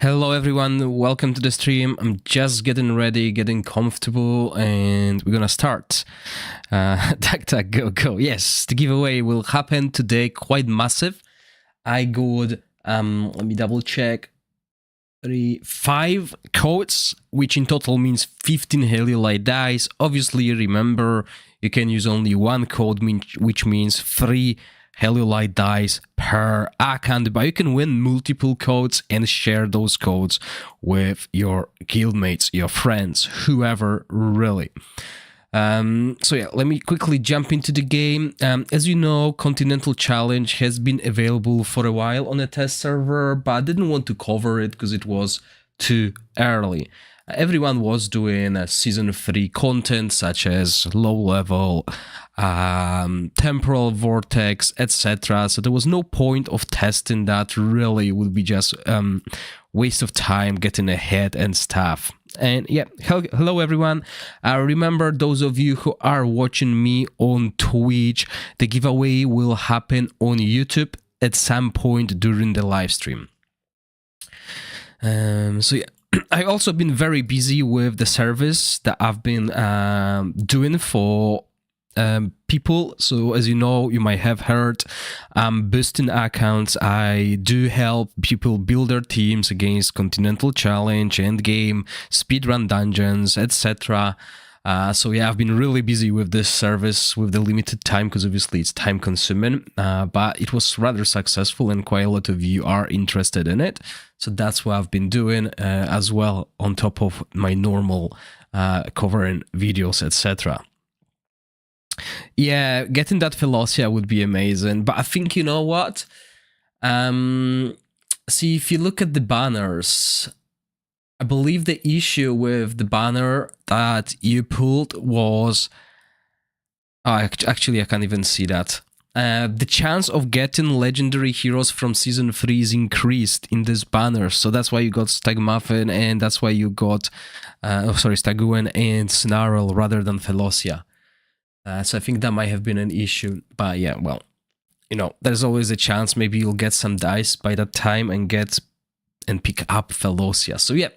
Hello everyone, welcome to the stream. I'm just getting ready, getting comfortable, and we're gonna start. Tag, go. Yes, the giveaway will happen today, quite massive. I got, let me double check, 5 codes, which in total means 15 Heliolite dice. Obviously, remember, you can use only one code, which means 3 Heliolite dice per account, but you can win multiple codes and share those codes with your guildmates, your friends, whoever, really. So yeah, let me quickly jump into the game. As you know, Continental Challenge has been available for a while on a test server, but I didn't want to cover it because it was too early. Everyone was doing Season 3 content such as low level, temporal vortex, etc. So there was no point of testing that. Really would be just waste of time getting ahead and stuff. And yeah, hello everyone. Remember, those of you who are watching me on Twitch, the giveaway will happen on YouTube at some point during the live stream. So yeah, I've also been very busy with the service that I've been doing for people. So as you know, you might have heard, boosting accounts. I do help people build their teams against Continental Challenge, Endgame, speedrun dungeons, etc. So yeah, I've been really busy with this service with the limited time because obviously it's time consuming, but it was rather successful and quite a lot of you are interested in it. So that's what I've been doing as well, on top of my normal covering videos, etc. Yeah, getting that Velocia would be amazing, but I think, you know what? See, if you look at the banners, I believe the issue with the banner that you pulled was... actually, I can't even see that. The chance of getting legendary heroes from Season 3 is increased in this banner, so that's why you got Stagmuffin, and that's why you got... Staguin and Snarl rather than Velocia. So I think that might have been an issue, but yeah, well, you know, there's always a chance maybe you'll get some dice by that time and pick up Velocia. So yeah,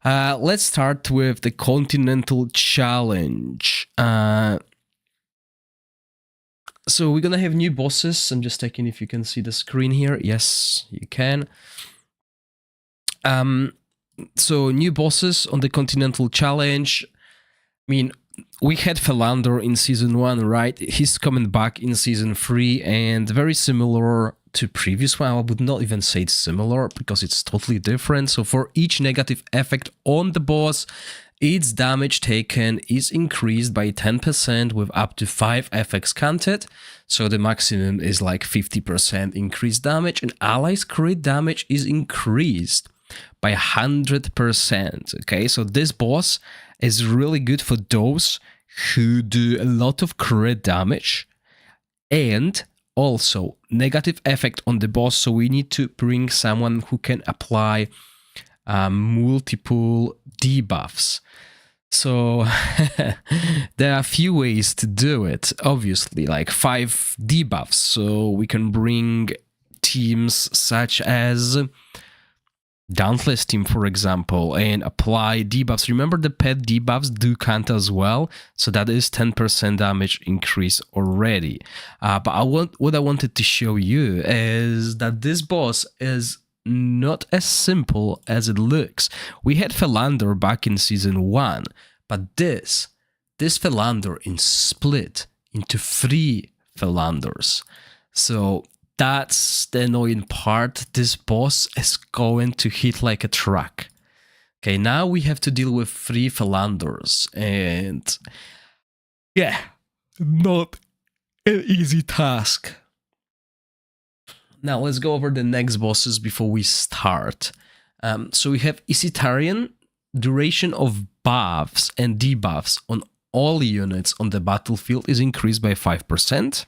let's start with the Continental Challenge. So we're gonna have new bosses. I'm just checking if you can see the screen here. Yes, you can. So new bosses on the Continental Challenge. I mean, we had Philander in Season 1, right? He's coming back in Season 3, and very similar to previous one. I would not even say it's similar, because it's totally different. So for each negative effect on the boss, its damage taken is increased by 10% with up to 5 effects counted. So the maximum is like 50% increased damage, and allies' crit damage is increased by 100%. Okay, so this boss is really good for those who do a lot of crit damage and also negative effect on the boss. So we need to bring someone who can apply multiple debuffs. So there are a few ways to do it, obviously, like 5 debuffs. So we can bring teams such as Dauntless team, for example, and apply debuffs. Remember, the pet debuffs do count as well, so that is 10% damage increase already. But what I wanted to show you is that this boss is not as simple as it looks. We had Philander back in Season 1, but this Philander is split into 3 Philanders. So that's the annoying part. This boss is going to hit like a truck. Okay, now we have to deal with 3 Philanders, and yeah, not an easy task. Now let's go over the next bosses before we start. So we have Isitarian. Duration of buffs and debuffs on all units on the battlefield is increased by 5%.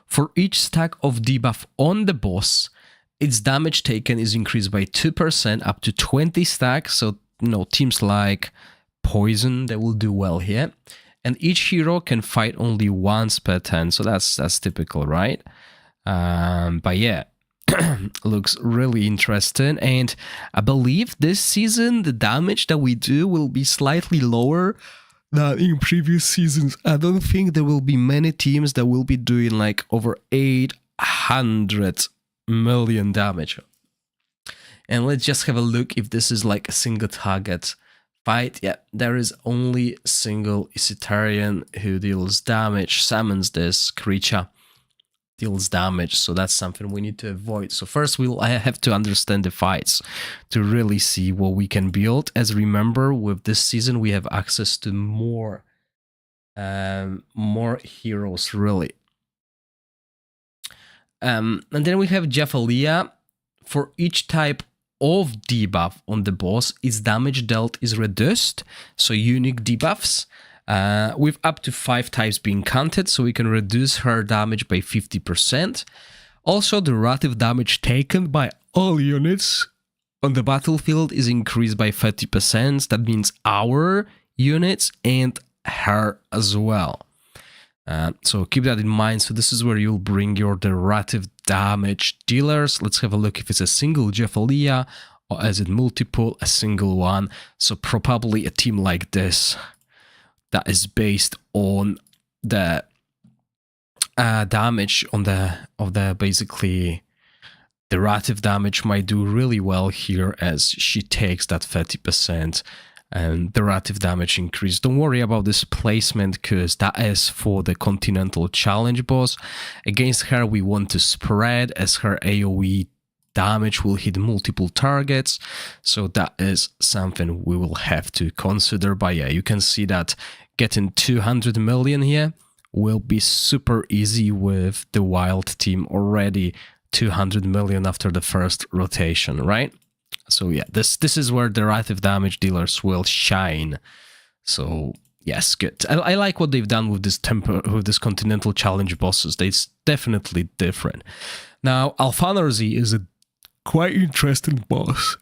For each stack of debuff on the boss, its damage taken is increased by 2% up to 20 stacks. So, you know, teams like Poison, they will do well here. And each hero can fight only once per turn. So that's typical, right? But yeah, looks really interesting, and I believe this season the damage that we do will be slightly lower than in previous seasons. I don't think there will be many teams that will be doing like over 800 million damage. And let's just have a look if this is like a single target fight. Yeah, there is only single Isitarian who deals damage, summons this creature, deals damage, so that's something we need to avoid. So first I have to understand the fights to really see what we can build. As remember, with this season we have access to more heroes, really. And then we have Jephalia. For each type of debuff on the boss, its damage dealt is reduced, so unique debuffs. With up to 5 types being counted, so we can reduce her damage by 50%. Also, the relative damage taken by all units on the battlefield is increased by 30%. That means our units and her as well. So keep that in mind. So this is where you'll bring your relative damage dealers. Let's have a look if it's a single Jephalia or is it multiple, a single one. So probably a team like this that is based on the damage of the basically the relative damage might do really well here, as she takes that 30% and the relative damage increase. Don't worry about this placement, because that is for the Continental challenge boss. Against her we want to spread, as her AoE damage will hit multiple targets, so that is something we will have to consider. But yeah, you can see that getting 200 million here will be super easy with the wild team. Already 200 million after the first rotation, right? So yeah, this is where the relative damage dealers will shine. So yes, good. I like what they've done with this Continental challenge bosses. It's definitely different. Now Alphanarzi is a quite interesting boss.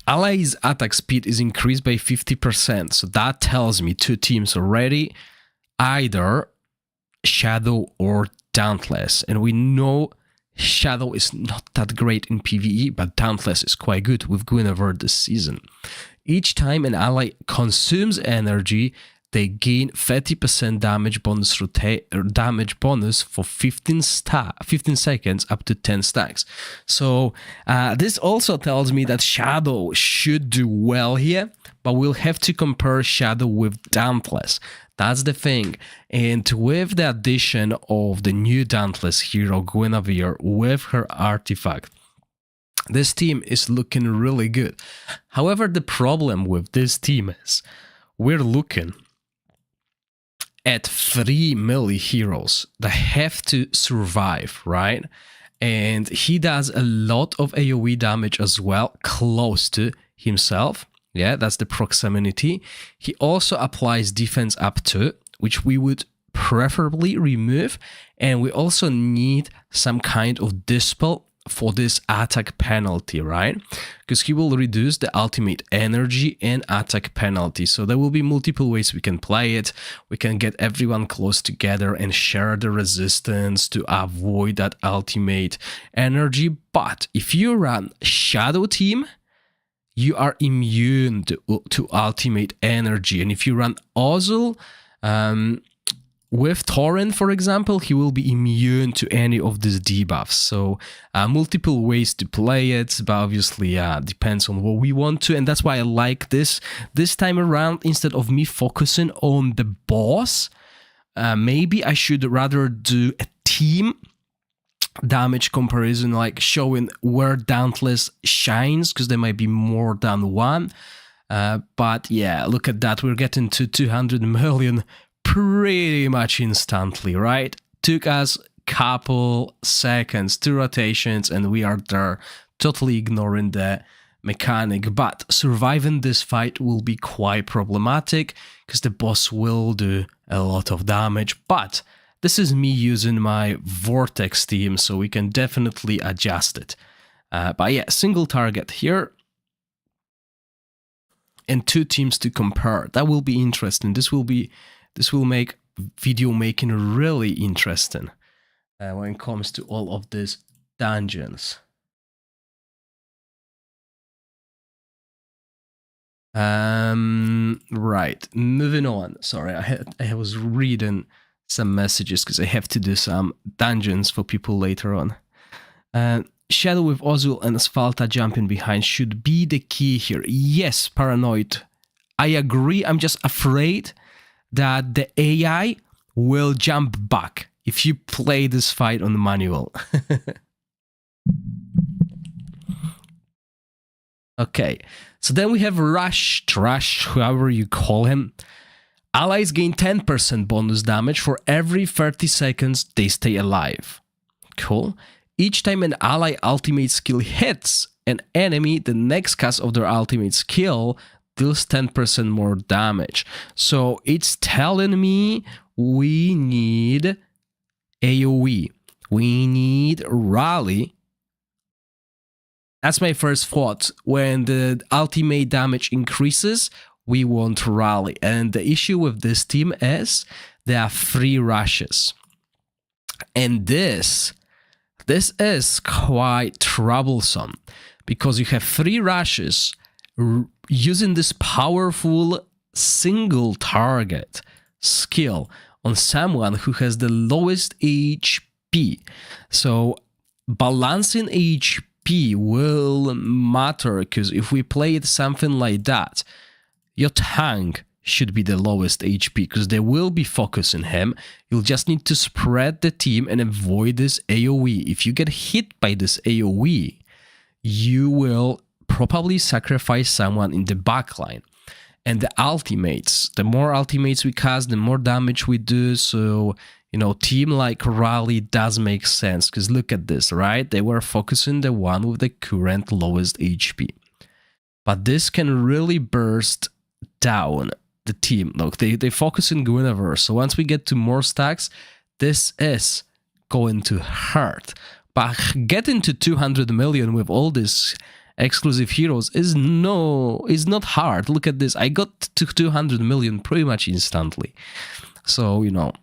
Ally's attack speed is increased by 50%, so that tells me 2 teams already, either Shadow or Dauntless, and we know Shadow is not that great in PvE, but Dauntless is quite good with Guinevere this season. Each time an ally consumes energy, they gain 30% damage bonus for 15 seconds up to 10 stacks. So this also tells me that Shadow should do well here, but we'll have to compare Shadow with Dauntless. That's the thing. And with the addition of the new Dauntless hero, Guinevere, with her artifact, this team is looking really good. However, the problem with this team is we're looking at 3 melee heroes that have to survive, right? And he does a lot of AoE damage as well, close to himself. Yeah, that's the proximity. He also applies defense up to, which we would preferably remove. And we also need some kind of dispel for this attack penalty, right? Because he will reduce the ultimate energy and attack penalty. So there will be multiple ways we can play it. We can get everyone close together and share the resistance to avoid that ultimate energy. But if you run Shadow Team, you are immune to ultimate energy. And if you run Ozil with Torrent, for example, he will be immune to any of these debuffs. So multiple ways to play it, but obviously depends on what we want to. And that's why I like this time around. Instead of me focusing on the boss, maybe I should rather do a team damage comparison, like showing where Dauntless shines, because there might be more than one. But yeah, look at that. We're getting to 200 million pretty much instantly, right? Took us couple seconds, 2 rotations, and we are there, totally ignoring the mechanic. But surviving this fight will be quite problematic, because the boss will do a lot of damage. But this is me using my Vortex team, so we can definitely adjust it. But yeah, single target here. And 2 teams to compare. That will be interesting. This will make video making really interesting. when it comes to all of these dungeons. Right, moving on. Sorry, I was reading some messages because I have to do some dungeons for people later on. Shadow with Ozul and Asphalta jumping behind should be the key here. Yes, Paranoid. I agree. I'm just afraid that the AI will jump back if you play this fight on the manual. Okay, so then we have Rush, Trash, however you call him. Allies gain 10% bonus damage for every 30 seconds they stay alive. Cool. Each time an ally ultimate skill hits an enemy, the next cast of their ultimate skill deals 10% more damage. So it's telling me we need AoE. We need Rally. That's my first thought. When the ultimate damage increases, we want Rally. And the issue with this team is there are 3 rushes. And this is quite troublesome because you have 3 rushes using this powerful single target skill on someone who has the lowest HP. So balancing HP will matter, because if we played something like that, your tank should be the lowest HP because they will be focusing him. You'll just need to spread the team and avoid this AoE. If you get hit by this AoE, you will probably sacrifice someone in the backline. And the ultimates, the more ultimates we cast, the more damage we do. So, you know, team like Rally does make sense because look at this, right? They were focusing the one with the current lowest HP. But this can really burst down the team. Look, they focus in Guinevere. So once we get to more stacks, this is going to hurt. But getting to 200 million with all these exclusive heroes is not hard. Look at this. I got to 200 million pretty much instantly. So, you know,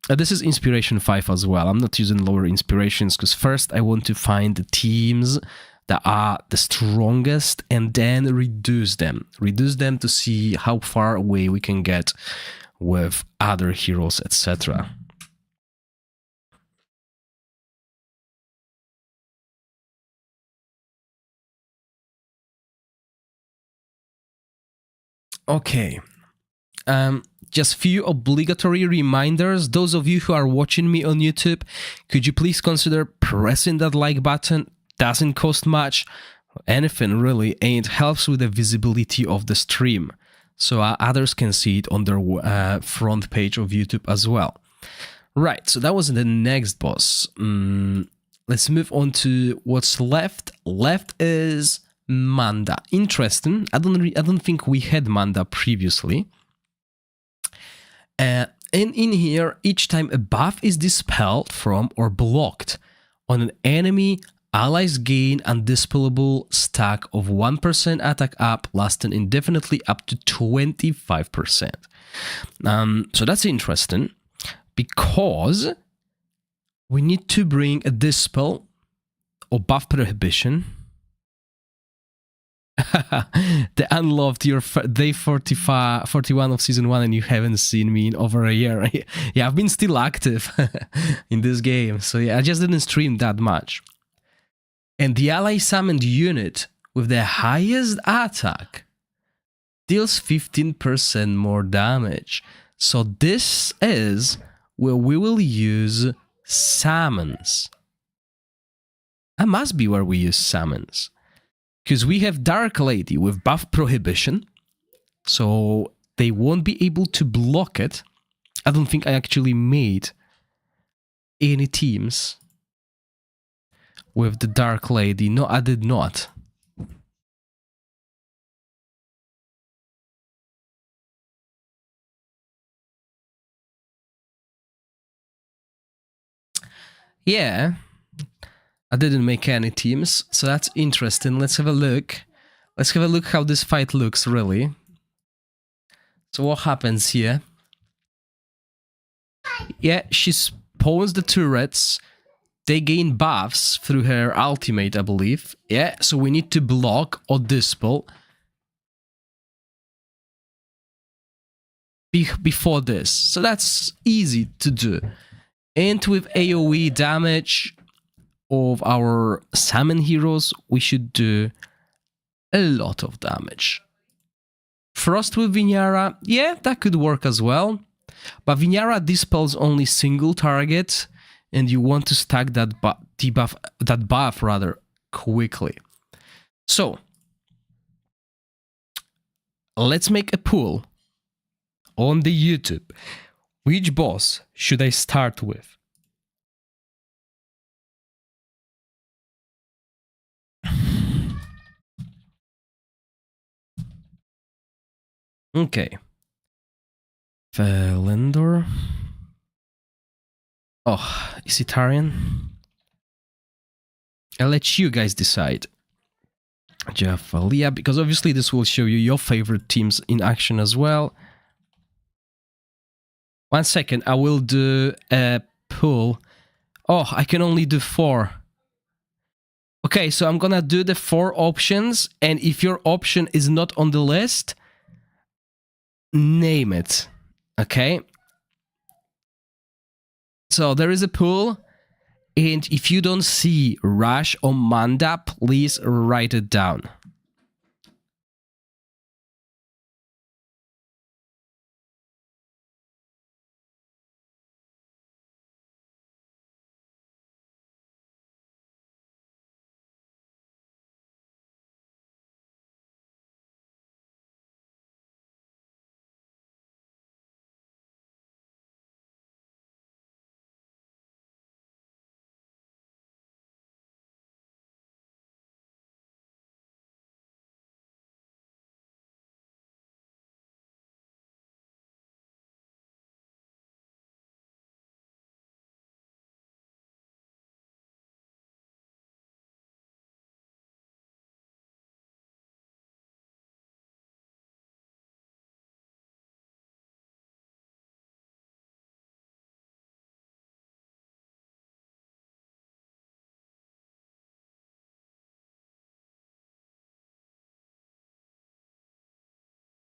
this is Inspiration 5 as well. I'm not using lower inspirations because first I want to find the teams that are the strongest and then reduce them to see how far away we can get with other heroes, etc. Okay, just few obligatory reminders. Those of you who are watching me on YouTube, could you please consider pressing that like button? Doesn't cost much, anything really, and it helps with the visibility of the stream, so others can see it on their front page of YouTube as well. Right, so that was the next boss. Let's move on to what's left. Left is Manda. Interesting. I don't think we had Manda previously. And in here, each time a buff is dispelled from or blocked on an enemy, allies gain undispellable stack of 1% attack up, lasting indefinitely up to 25%. So that's interesting because we need to bring a dispel or buff prohibition. The unloved, you're day 41 of season 1 and you haven't seen me in over a year. Yeah, I've been still active in this game, so yeah, I just didn't stream that much. And the ally summoned unit with the highest attack deals 15% more damage. So this is where we will use summons. That must be where we use summons. Because we have Dark Lady with buff prohibition, so they won't be able to block it. I don't think I actually made any teams with the Dark Lady. No, I did not. Yeah, I didn't make any teams, so that's interesting. Let's have a look. Let's have a look how this fight looks, really. So what happens here? Yeah, she spawns the turrets. they gain buffs through her ultimate, I believe. Yeah, so we need to block or dispel before this. So that's easy to do. And with AoE damage of our summon heroes, we should do a lot of damage. Frost with Vinyara, yeah, that could work as well. But Vinyara dispels only single target, and you want to stack that buff rather quickly. So let's make a poll on the YouTube. Which boss should I start with? Okay. Valendor. Oh, is it Arian? I'll let you guys decide. Jaffalia, because obviously this will show you your favorite teams in action as well. 1 second, I will do a poll. Oh, I can only do 4. Okay, so I'm gonna do the 4 options, and if your option is not on the list, name it. Okay? So there is a pool, and if you don't see Rush or Manda, please write it down.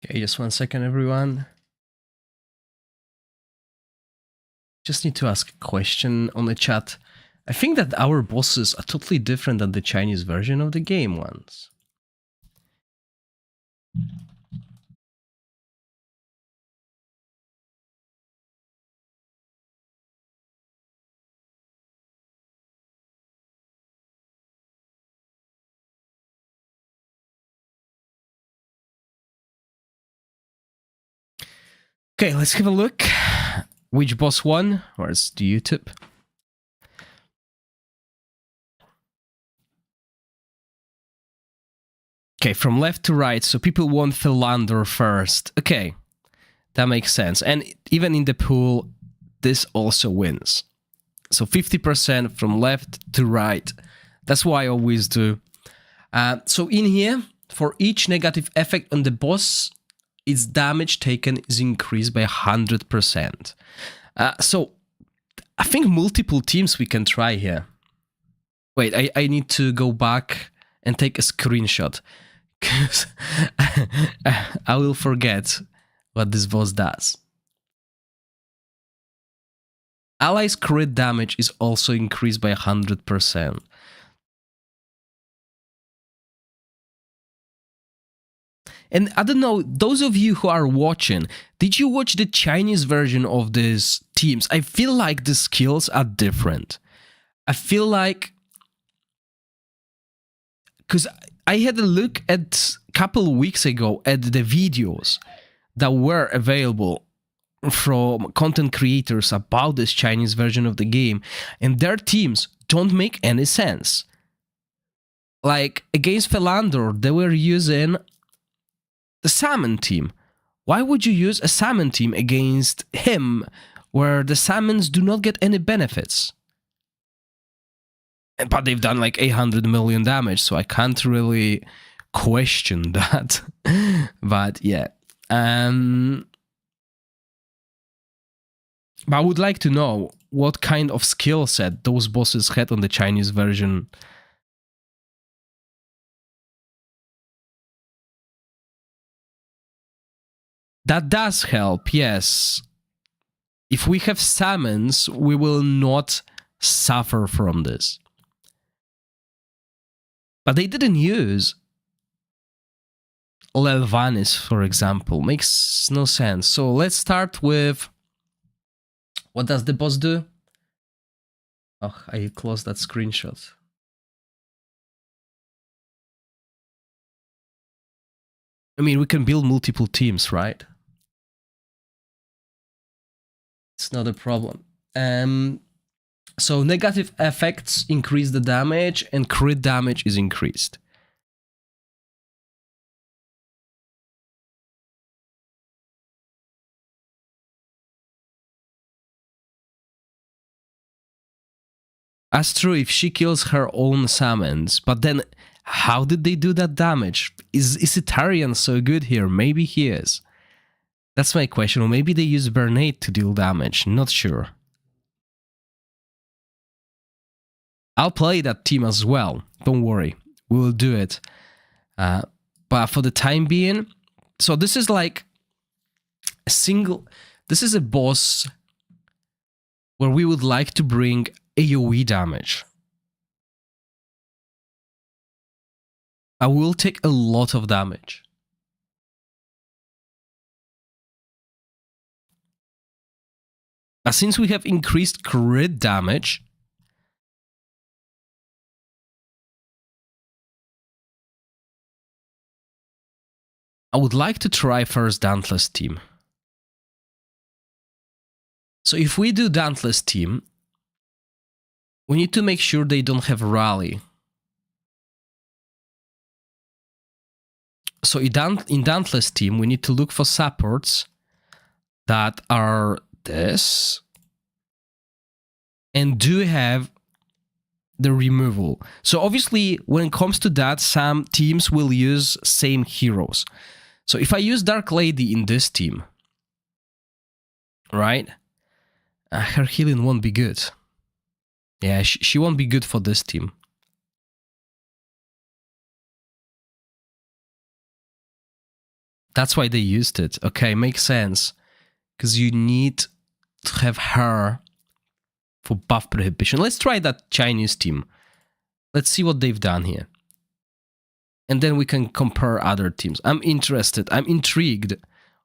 Okay, just 1 second, everyone. Just need to ask a question on the chat. I think that our bosses are totally different than the Chinese version of the game ones. Okay, let's have a look. Which boss won? Where's the YouTube? Okay, from left to right, so people want Philander first. Okay, that makes sense. And even in the pool, this also wins. So 50% from left to right. That's why I always do. So in here, for each negative effect on the boss, its damage taken is increased by 100%. So I think multiple teams we can try here. Wait, I need to go back and take a screenshot, because I will forget what this boss does. Allies' crit damage is also increased by 100%. And I don't know, those of you who are watching, did you watch the Chinese version of these teams? I feel like the skills are different. I feel like, because I had a look at a couple weeks ago at the videos that were available from content creators about this Chinese version of the game, and their teams don't make any sense. Like, against Philander, they were using the Salmon team. Why would you use a Salmon team against him, where the Salmons do not get any benefits? But they've done like 800 million damage, so I can't really question that. But yeah. But I would like to know what kind of skill set those bosses had on the Chinese version. That does help, yes. If we have summons, we will not suffer from this. But they didn't use Lelvanis, for example. Makes no sense. So let's start with... What does the boss do? Oh, I closed that screenshot. I mean, we can build multiple teams, right? It's not a problem. So negative effects increase the damage and crit damage is increased. That's true if she kills her own summons, but then how did they do that damage? Is Itarian so good here? Maybe he is. That's my question, or maybe they use Bernate to deal damage, not sure. I'll play that team as well, don't worry, we will do it. But for the time being, so this is like a single, this is a boss where we would like to bring AoE damage. I will take a lot of damage. But since we have increased crit damage, I would like to try first Dauntless team. So if we do Dauntless team, we need to make sure they don't have rally. So in Dauntless team, we need to look for supports that are this and do have the removal. So obviously, when it comes to that, some teams will use same heroes. So if I use Dark Lady in this team, right, her healing won't be good. Yeah, she won't be good for this team. That's why they used it. Okay, makes sense. Because you need to have her for buff prohibition. Let's try that Chinese team. Let's see what they've done here. And then we can compare other teams. I'm interested. I'm intrigued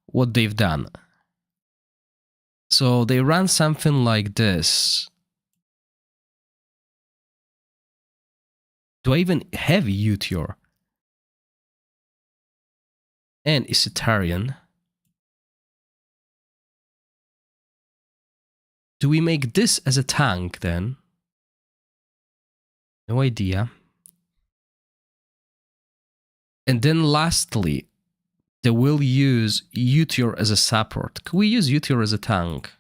what they've done. So they run something like this. Do I even have Uteor? And Isitarian. Do we make this as a tank then? No idea. And then lastly, they will use Uteor as a support. Could we use Uteor as a tank?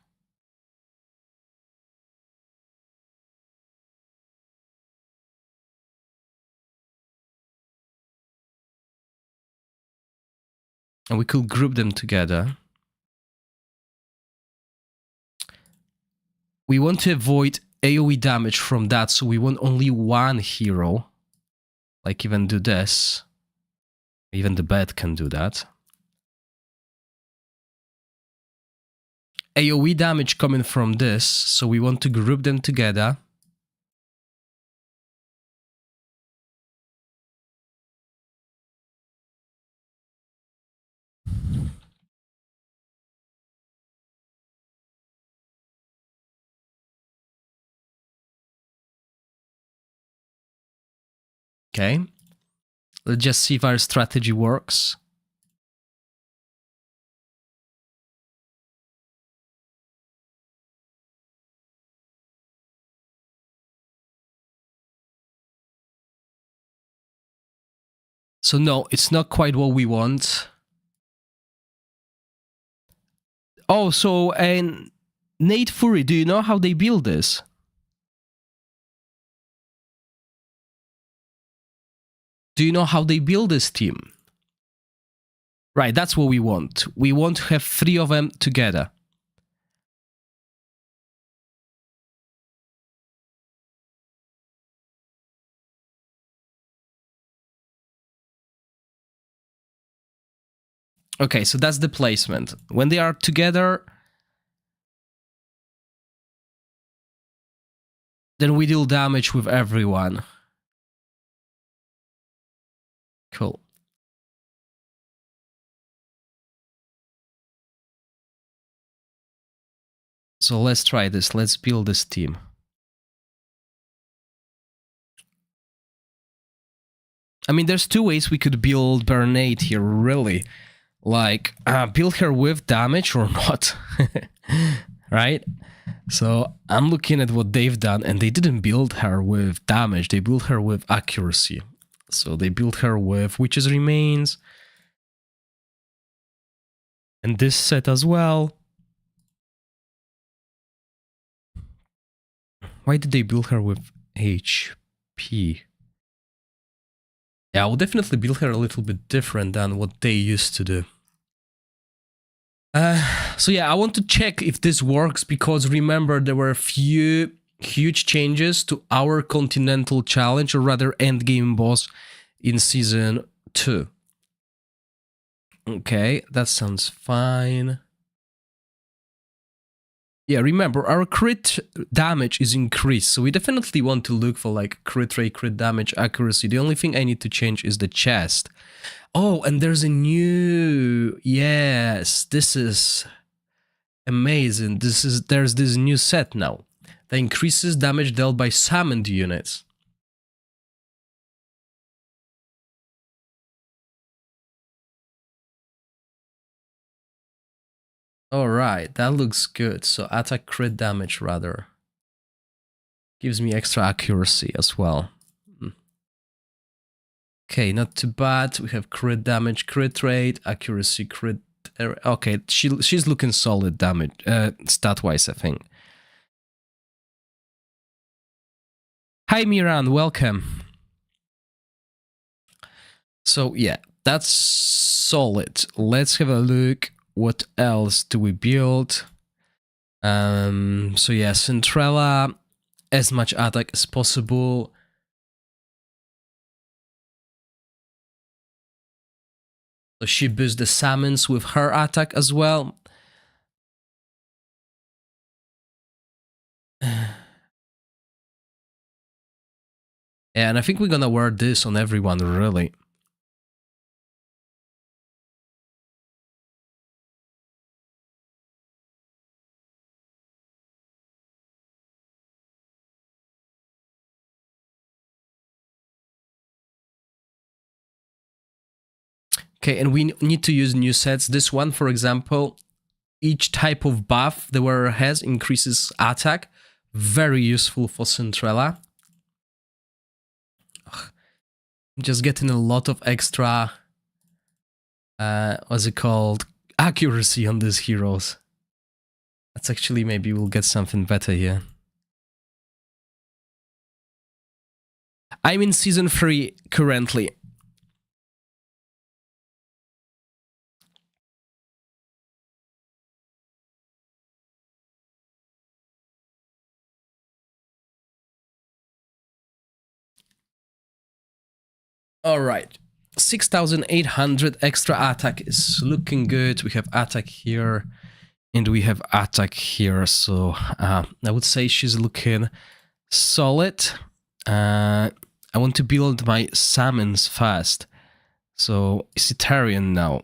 And we could group them together. We want to avoid AoE damage from that, so we want only one hero. Like even do this. Even the bed can do that. AoE damage coming from this, so we want to group them together. Okay. Let's just see if our strategy works. So no, it's not quite what we want. Oh, so and Nate Fury, do you know how they build this? Do you know how they build this team? Right, that's what we want. We want to have 3 of them together. Okay, so that's the placement. When they are together, then we deal damage with everyone. Cool. So let's try this. Let's build this team. I mean, there's two ways we could build Bernade here, really. Like, build her with damage or not. Right? So I'm looking at what they've done, and they didn't build her with damage. They built her with accuracy. So they built her with Witch's Remains. And this set as well. Why did they build her with HP? Yeah, I will definitely build her a little bit different than what they used to do. So yeah, I want to check if this works, because remember, there were a few huge changes to our Continental challenge, or rather endgame boss in Season 2. Okay, that sounds fine. Yeah, remember, our crit damage is increased, so we definitely want to look for like crit rate, crit damage, accuracy. The only thing I need to change is the chest. Oh, and there's a new... Yes, this is amazing. There's this new set now that increases damage dealt by summoned units. Alright, that looks good. So attack crit damage rather. Gives me extra accuracy as well. Okay, not too bad. We have crit damage, crit rate, accuracy, crit... Okay, she's looking solid damage, stat-wise, I think. Hi Miran, welcome. So yeah, that's solid. Let's have a look. What else do we build? So yeah, Centrella, as much attack as possible. So she boosts the summons with her attack as well. Yeah, and I think we're gonna wear this on everyone, really. Okay, and we need to use new sets. This one, for example, each type of buff the wearer has increases attack. Very useful for Centrella. Just getting a lot of extra, what's it called, accuracy on these heroes. That's actually, maybe we'll get something better here. I'm in Season 3 currently. Alright, 6,800 extra attack is looking good. We have attack here, and we have attack here, so I would say she's looking solid. I want to build my summons fast, so Citarian now.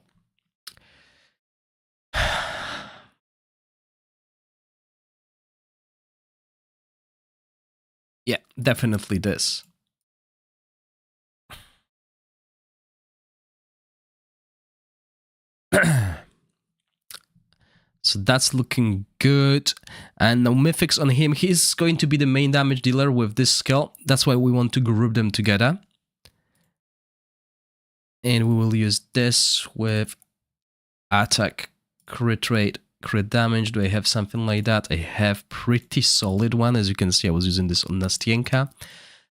Yeah, definitely this. So that's looking good. And now Mythics on him, he's going to be the main damage dealer with this skill. That's why we want to group them together. And we will use this with attack, crit rate, crit damage. Do I have something like that? I have pretty solid one. As you can see, I was using this on Nastienka.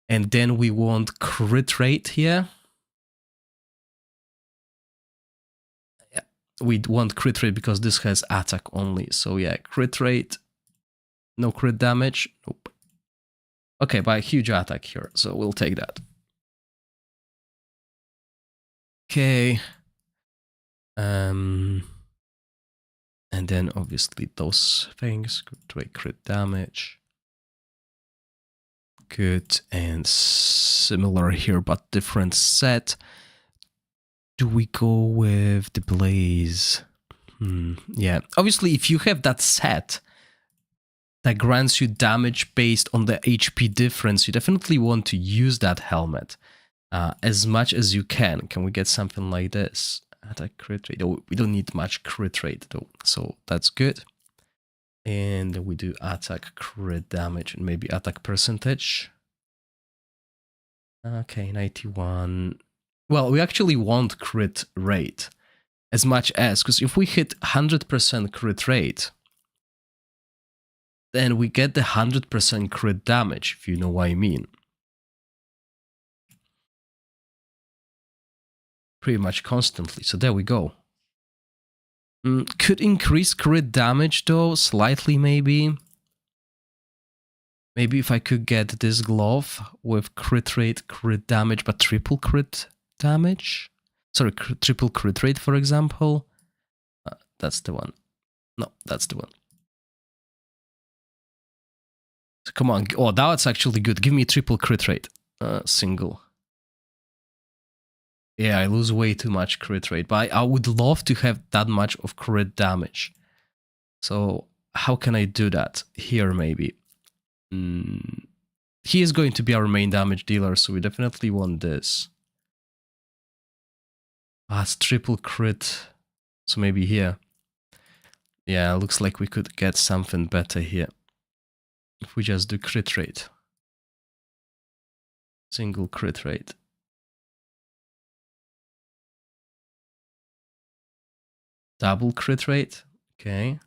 And then we want crit rate here. We want crit rate because this has attack only. So yeah, crit rate, no crit damage. Nope. Okay, but a huge attack here, so we'll take that. Okay. And then obviously those things, crit damage. Good, and similar here, but different set. Do we go with the blaze? Yeah, obviously if you have that set that grants you damage based on the HP difference, you definitely want to use that helmet as much as you can. Can we get something like this? Attack crit rate. Oh, we don't need much crit rate though, so that's good. And we do attack crit damage and maybe attack percentage. Okay, 91. Well, we actually want crit rate as much as, because if we hit 100% crit rate, then we get the 100% crit damage, if you know what I mean. Pretty much constantly, so there we go. Could increase crit damage though, slightly maybe. Maybe if I could get this glove with crit rate, crit damage, but triple crit damage. Sorry, triple crit rate, for example. That's the one. No, that's the one. So come on. Oh, that's actually good. Give me triple crit rate. Single. Yeah, I lose way too much crit rate, but I would love to have that much of crit damage. So how can I do that? Here, maybe. He is going to be our main damage dealer, so we definitely want this. It's triple crit. So maybe here. Yeah, looks like we could get something better here. If we just do crit rate. Single crit rate. Double crit rate. Okay.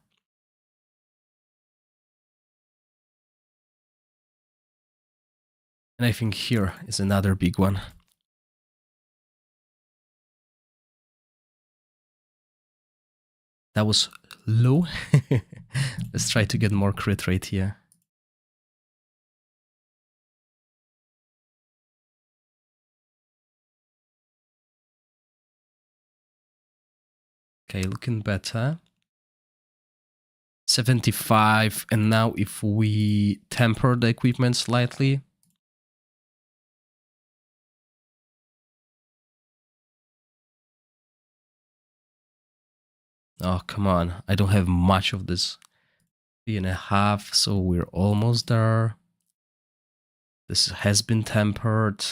And I think here is another big one. That was low. Let's try to get more crit rate here. Okay, looking better. 75, and now if we temper the equipment slightly. Oh, come on. I don't have much of this. 3.5, so we're almost there. This has been tempered.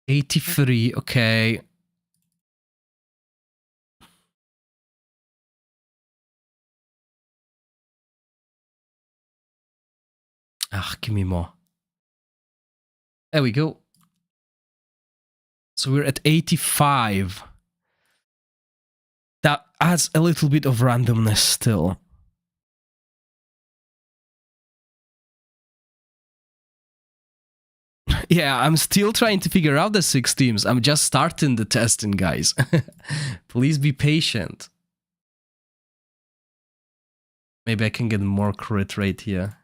$83, okay. Give me more. There we go. So we're at 85. That adds a little bit of randomness still. Yeah, I'm still trying to figure out the 6 teams. I'm just starting the testing, guys. Please be patient. Maybe I can get more crit rate here.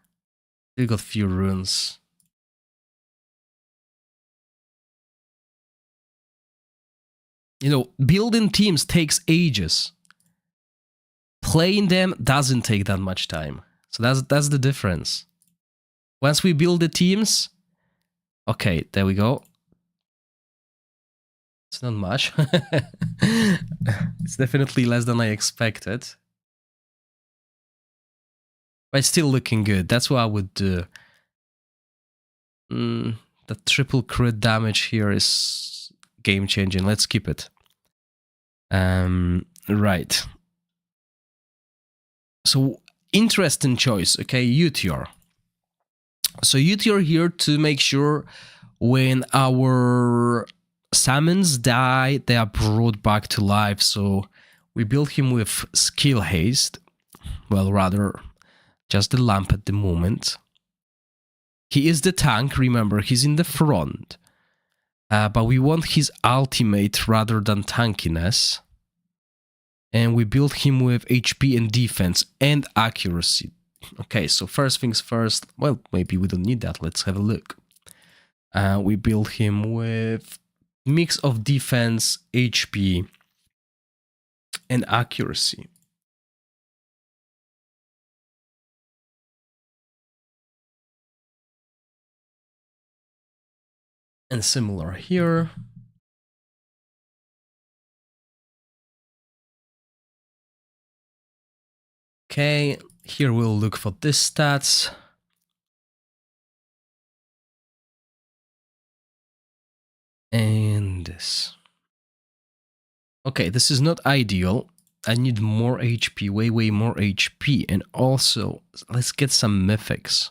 We got few runes. You know, building teams takes ages. Playing them doesn't take that much time. So that's the difference. Once we build the teams, okay, there we go. It's not much. It's definitely less than I expected. But it's still looking good. That's what I would do. The triple crit damage here is game changing. Let's keep it. Right. So interesting choice. Okay, Uteor. So Uteor here to make sure when our summons die, they are brought back to life. So we build him with skill haste. Well, rather, just the lamp at the moment. He is the tank, remember, he's in the front. But we want his ultimate rather than tankiness. And we build him with HP and defense and accuracy. Okay, so first things first. Well, maybe we don't need that. Let's have a look. We build him with mix of defense, HP, and accuracy. And similar here. Okay, here we'll look for this stats. And this. Okay, this is not ideal. I need more HP, way more HP. And also, let's get some mythics.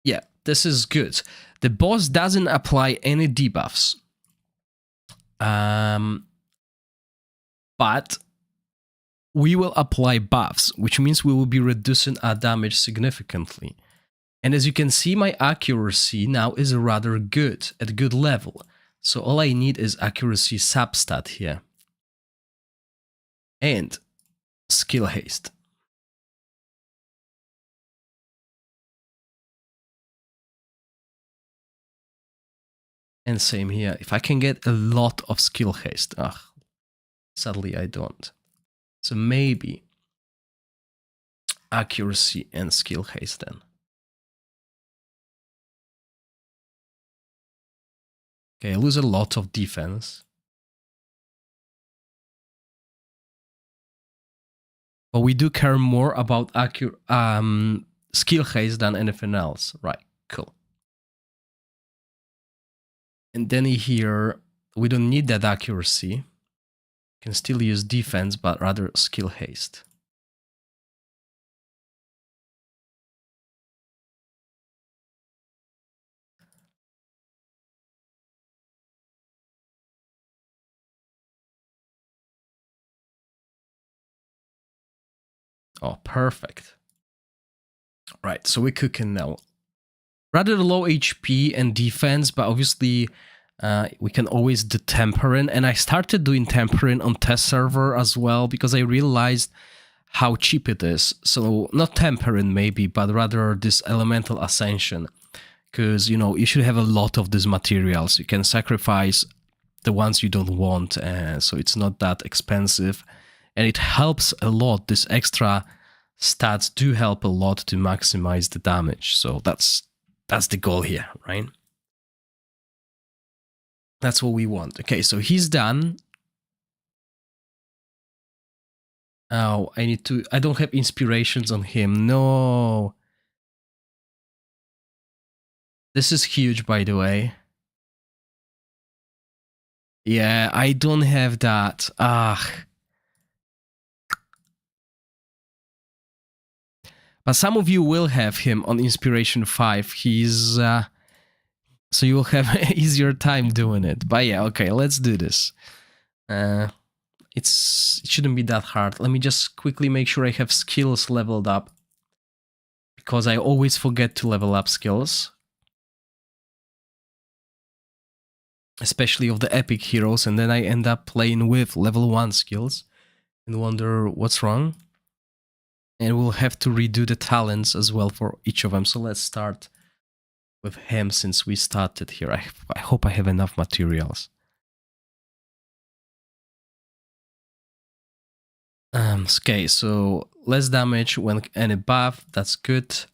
Yeah, this is good. The boss doesn't apply any debuffs. But we will apply buffs, which means we will be reducing our damage significantly. And as you can see, my accuracy now is rather good, at a good level. So all I need is accuracy substat here. And skill haste. And same here. If I can get a lot of skill haste. Sadly I don't. So maybe accuracy and skill haste then. Okay, I lose a lot of defense. But we do care more about skill haste than anything else. Right, cool. And then here, we don't need that accuracy. Can still use defense, but rather skill haste. Oh, perfect. Right, so we're cooking now. Rather low HP and defense, but obviously we can always do tempering. And I started doing tempering on test server as well because I realized how cheap it is. So not tempering maybe, but rather this elemental ascension. Because, you know, you should have a lot of these materials. You can sacrifice the ones you don't want, so it's not that expensive. And it helps a lot. These extra stats do help a lot to maximize the damage. So that's the goal here, right? That's what we want. Okay, so he's done. Oh, I don't have inspirations on him. No. This is huge, by the way. Yeah, I don't have that. But some of you will have him on Inspiration 5. He's... so you will have an easier time doing it. But yeah, okay, let's do this. It shouldn't be that hard. Let me just quickly make sure I have skills leveled up. Because I always forget to level up skills. Especially of the epic heroes. And then I end up playing with level 1 skills. And wonder what's wrong. And we'll have to redo the talents as well for each of them. So let's start with him since we started here. I hope I have enough materials. Okay, so less damage when any buff. That's good.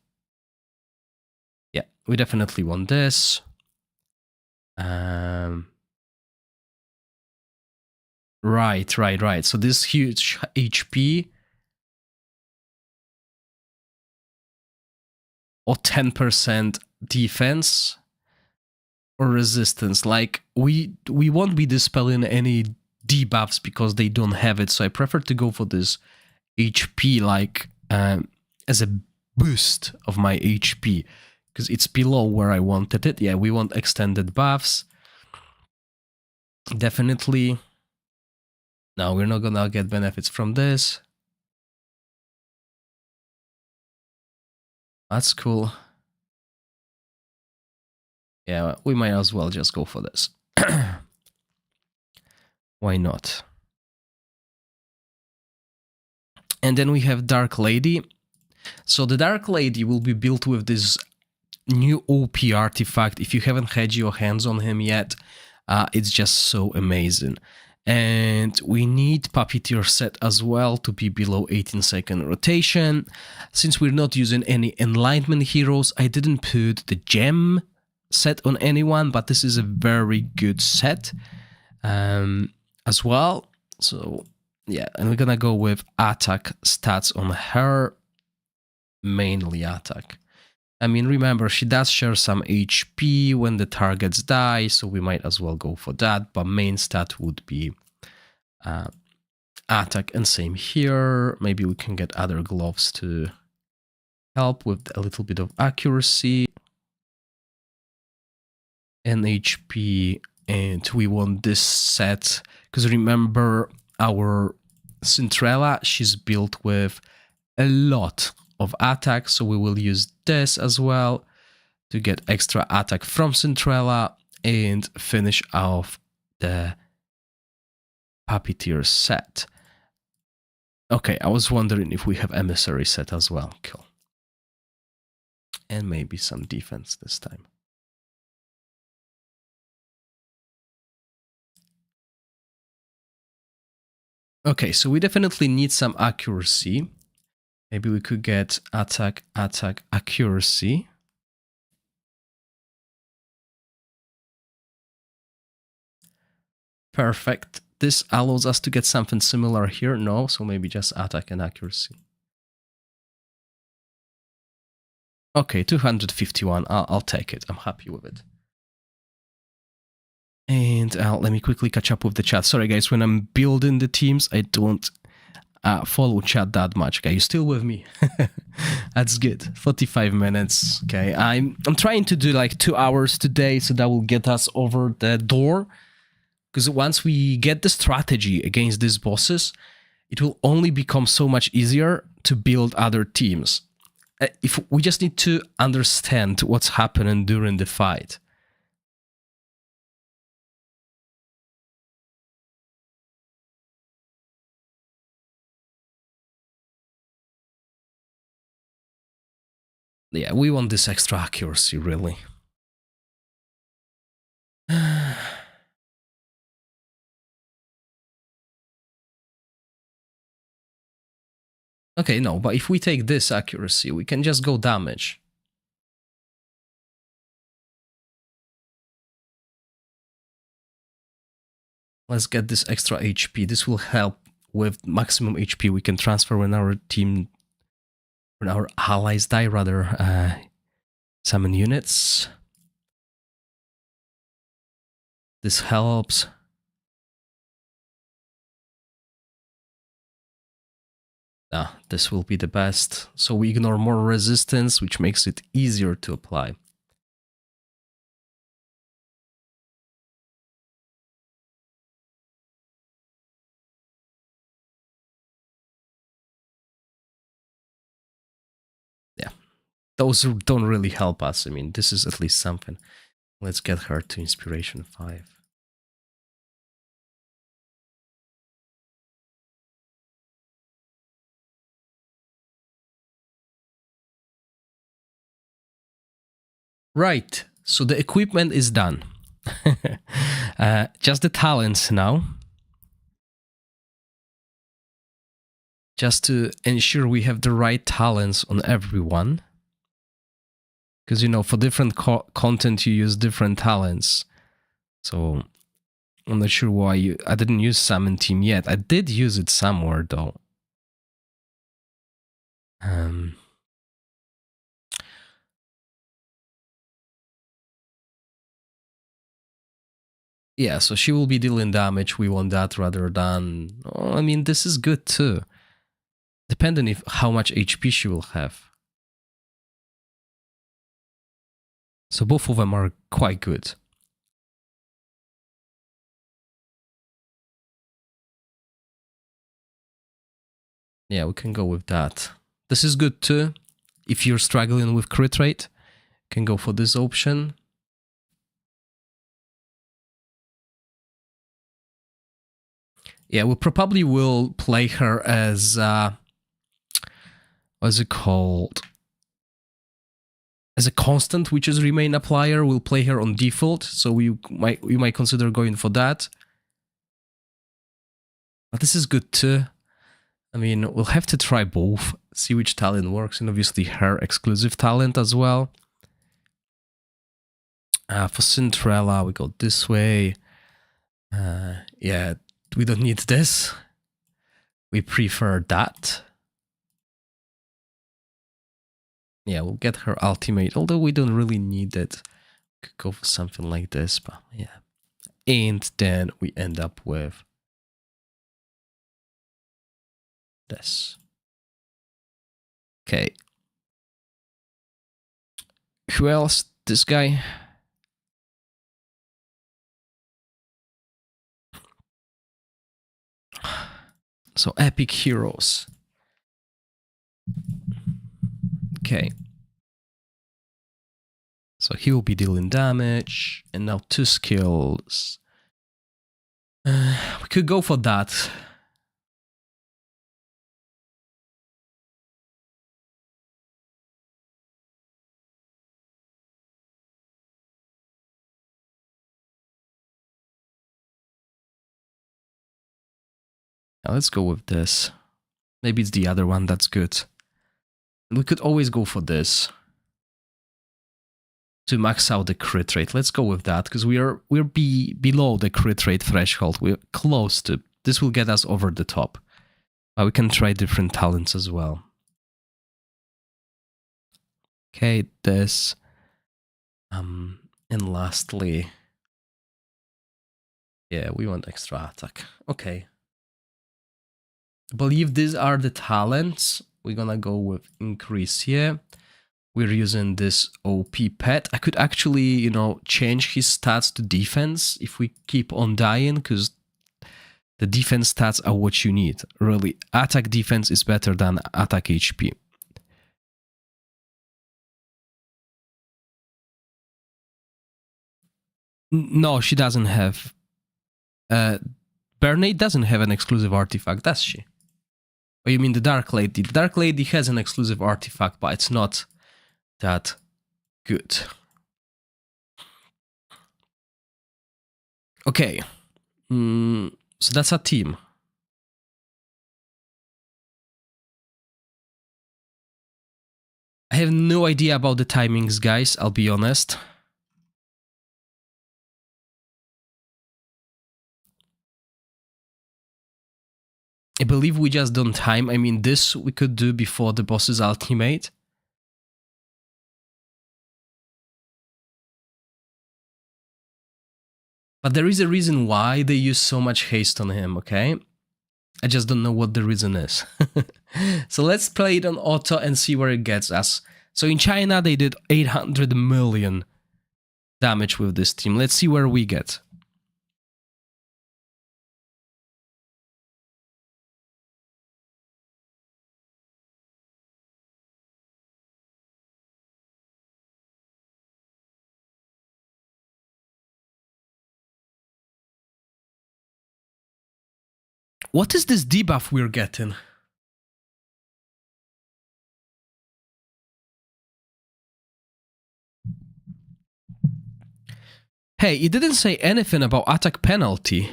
Yeah, we definitely want this. Right. So this huge HP or 10% defense or resistance. Like we won't be dispelling any debuffs because they don't have it. So I prefer to go for this HP like as a boost of my HP because it's below where I wanted it. Yeah, we want extended buffs. Definitely. No, we're not gonna get benefits from this. That's cool. Yeah, we might as well just go for this. Why not? And then we have Dark Lady. So the Dark Lady will be built with this new OP artifact. If you haven't had your hands on him yet, it's just so amazing. And we need Puppeteer set as well to be below 18-second rotation. Since we're not using any Enlightenment heroes, I didn't put the gem set on anyone, but this is a very good set as well. So yeah, and we're gonna go with attack stats on her, mainly attack. I mean, remember, she does share some HP when the targets die, so we might as well go for that, but main stat would be attack, and same here. Maybe we can get other gloves to help with a little bit of accuracy and HP, and we want this set, because remember, our Cinderella, she's built with a lot of attack, so we will use this as well to get extra attack from Cinderella and finish off the Puppeteer set. Okay, I was wondering if we have Emissary set as well. Cool. And maybe some defense this time. Okay, so we definitely need some accuracy. Maybe we could get attack, attack, accuracy. Perfect. This allows us to get something similar here. No, so maybe just attack and accuracy. Okay, 251. I'll take it. I'm happy with it. And let me quickly catch up with the chat. Sorry, guys, when I'm building the teams, I don't follow chat that much. Okay, you still with me? That's good. 45 minutes. Okay, I'm trying to do like 2 hours today, so that will get us over the door. Because once we get the strategy against these bosses, it will only become so much easier to build other teams. If we just need to understand what's happening during the fight. Yeah, we want this extra accuracy, really. Okay, no, but if we take this accuracy, we can just go damage. Let's get this extra HP. This will help with maximum HP we can transfer when our team, when our allies die, rather. Summon units. This helps. This will be the best. So we ignore more resistance, which makes it easier to apply. Yeah, those don't really help us. I mean, this is at least something. Let's get her to Inspiration 5. Right, so the equipment is done. Just the talents now. Just to ensure we have the right talents on everyone. Because, you know, for different content, you use different talents. So I'm not sure why I didn't use Summon Team yet. I did use it somewhere, though. Yeah, so she will be dealing damage. We want that rather than... Oh, I mean, this is good too. Depending if how much HP she will have. So both of them are quite good. Yeah, we can go with that. This is good too. If you're struggling with crit rate, you can go for this option. Yeah, we probably will play her as what's it called? As a constant, which is remain applier, we'll play her on default, so we might consider going for that. But this is good too. I mean, we'll have to try both, see which talent works, and obviously her exclusive talent as well. For Cinderella, we go this way. Yeah, we don't need this. We prefer that. Yeah, we'll get her ultimate, although we don't really need it. We could go for something like this, but yeah. And then we end up with this. Okay. Who else? This guy? So epic heroes. Okay. So he will be dealing damage, and now 2 skills. We could go for that. Now let's go with this. Maybe it's the other one that's good. We could always go for this to max out the crit rate. Let's go with that, because we're below the crit rate threshold. We're close to. This will get us over the top. But we can try different talents as well. Okay, this. And lastly, yeah, we want extra attack. Okay. I believe these are the talents. We're gonna go with increase here. We're using this OP pet. I could actually, you know, change his stats to defense if we keep on dying, because the defense stats are what you need. Really, attack defense is better than attack HP. No, she doesn't have. Bernade doesn't have an exclusive artifact, does she? Oh, you mean the Dark Lady? The Dark Lady has an exclusive artifact, but it's not that good. Okay. So that's our team. I have no idea about the timings, guys, I'll be honest. I believe we just don't time. I mean, this we could do before the boss's ultimate. But there is a reason why they use so much haste on him, okay? I just don't know what the reason is. So let's play it on auto and see where it gets us. So in China, they did 800 million damage with this team. Let's see where we get. What is this debuff we're getting? Hey, it didn't say anything about attack penalty.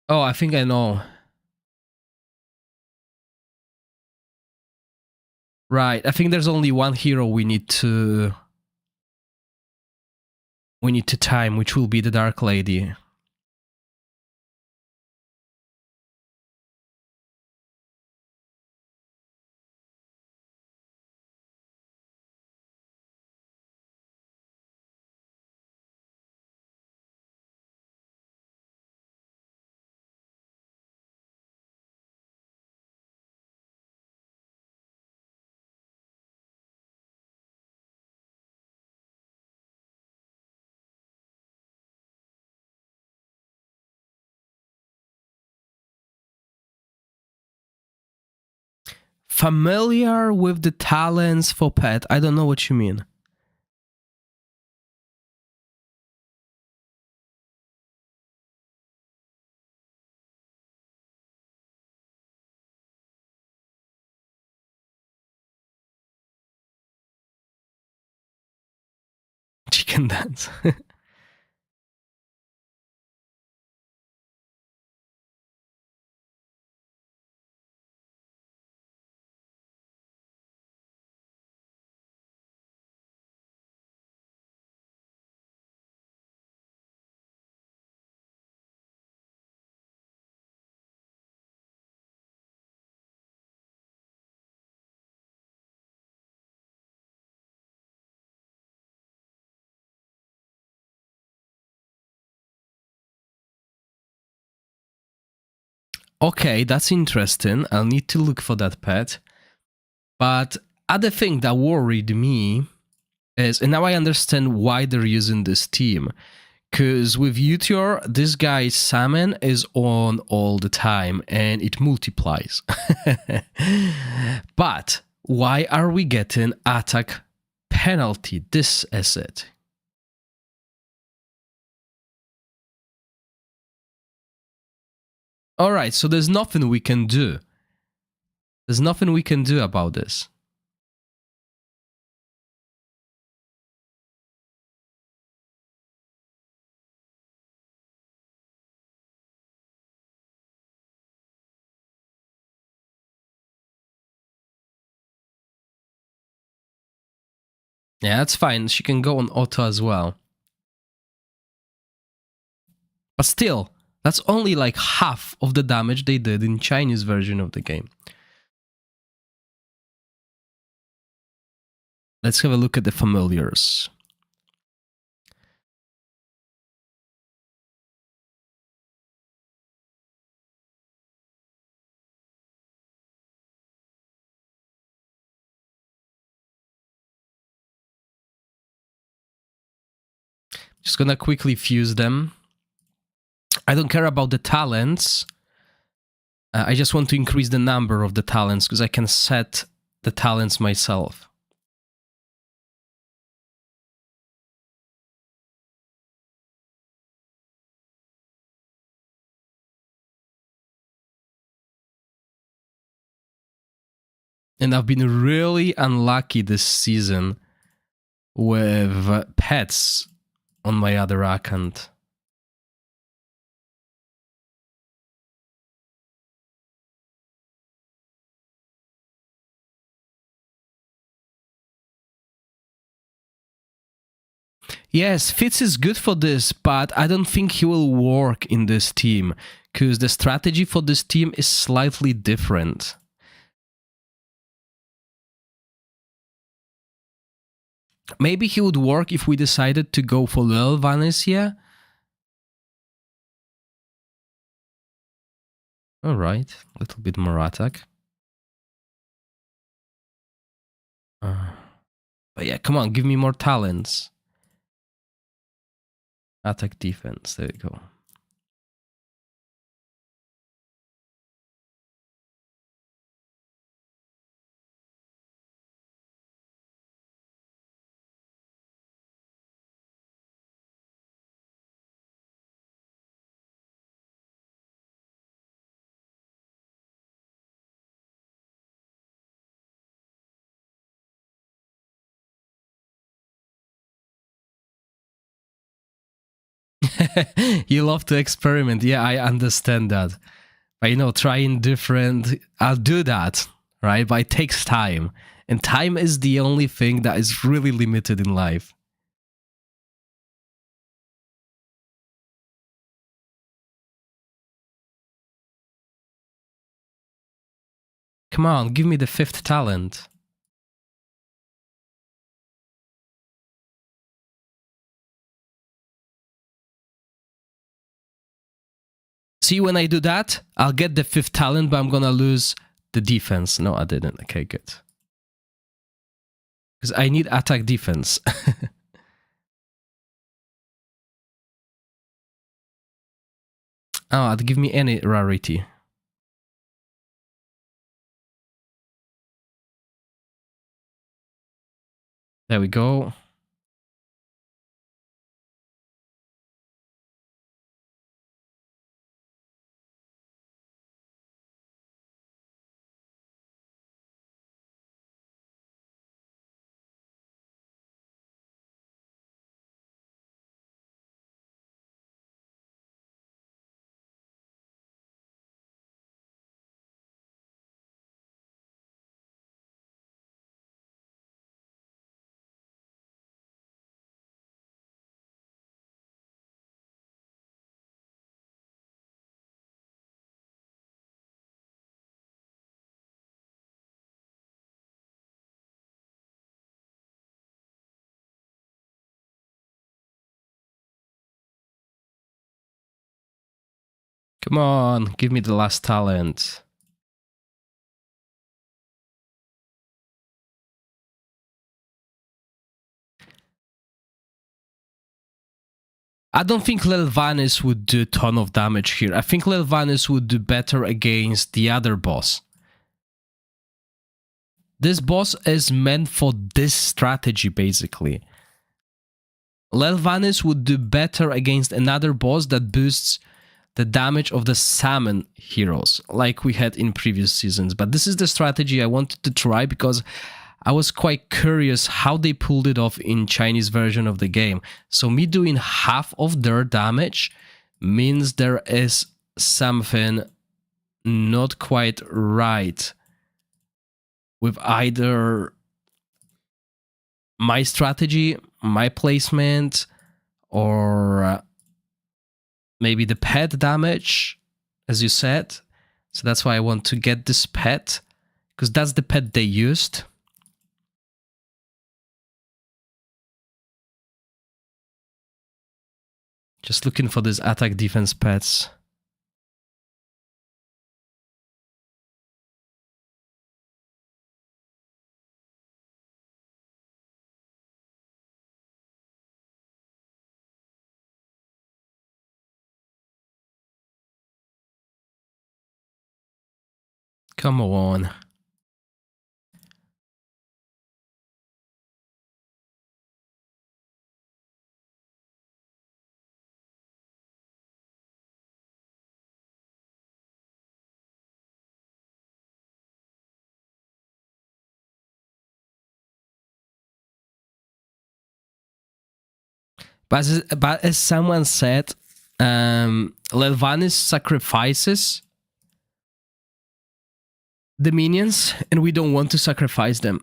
Oh, I think I know. Right, I think there's only one hero we need to time, which will be the Dark Lady. Familiar with the talents for pet? I don't know what you mean. in that. Okay, that's interesting. I'll need to look for that pet. But other thing that worried me is, and now I understand why they're using this team. Because with Uteor, this guy's salmon is on all the time and it multiplies. But why are we getting attack penalty, this asset? Alright, so there's nothing we can do. There's nothing we can do about this. Yeah, that's fine. She can go on auto as well. But still, that's only like half of the damage they did in Chinese version of the game. Let's have a look at the familiars. Just gonna quickly fuse them. I don't care about the talents. I just want to increase the number of the talents because I can set the talents myself. And I've been really unlucky this season with pets on my other account. Yes, Fitz is good for this, but I don't think he will work in this team, because the strategy for this team is slightly different. Maybe he would work if we decided to go for Lil Vanessa. Alright, a little bit more attack. But yeah, come on, give me more talents. Attack defense, there we go. You love to experiment. Yeah, I understand that. But, you know, trying different, I'll do that, right? But it takes time. And time is the only thing that is really limited in life. Come on, give me the 5th talent. See, when I do that, I'll get the 5th talent, but I'm gonna lose the defense. No, I didn't. Okay, good. Because I need attack defense. Oh, give me any rarity. There we go. Come on, give me the last talent. I don't think Lelvanis would do a ton of damage here. I think Lelvanis would do better against the other boss. This boss is meant for this strategy, basically. Lelvanis would do better against another boss that boosts the damage of the salmon heroes, like we had in previous seasons. But this is the strategy I wanted to try because I was quite curious how they pulled it off in Chinese version of the game. So me doing half of their damage means there is something not quite right with either my strategy, my placement, or maybe the pet damage, as you said. So that's why I want to get this pet, because that's the pet they used. Just looking for these attack defense pets. Come on. But as someone said, Lelvanis sacrifices the minions, and we don't want to sacrifice them.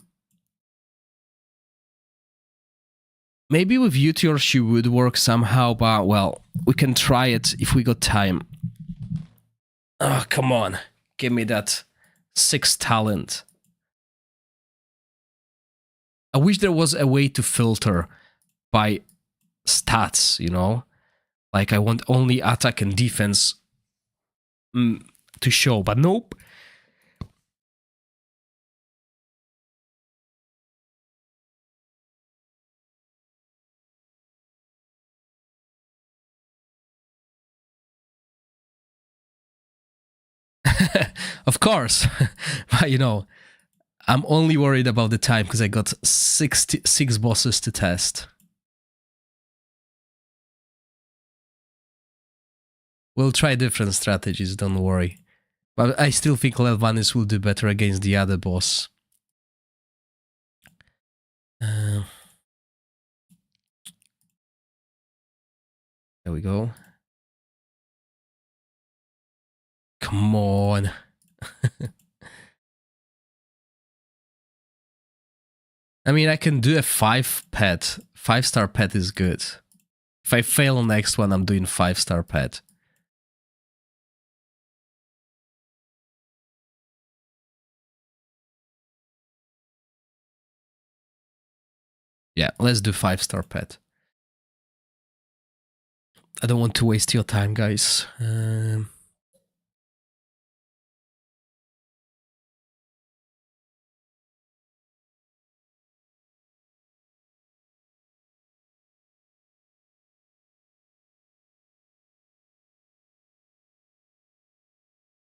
Maybe with Uteor she would work somehow, but well, we can try it if we got time. Oh, come on. Give me that 6 talent. I wish there was a way to filter by stats, you know? Like I want only attack and defense to show, but nope. Of course. But you know, I'm only worried about the time because I got 6 bosses to test. We'll try different strategies, don't worry. But I still think Lelvanis will do better against the other boss. There we go. Come on. I mean, I can do a 5 pet. 5-star pet is good. If I fail on next one, I'm doing 5-star pet. Yeah, let's do 5-star pet. I don't want to waste your time, guys.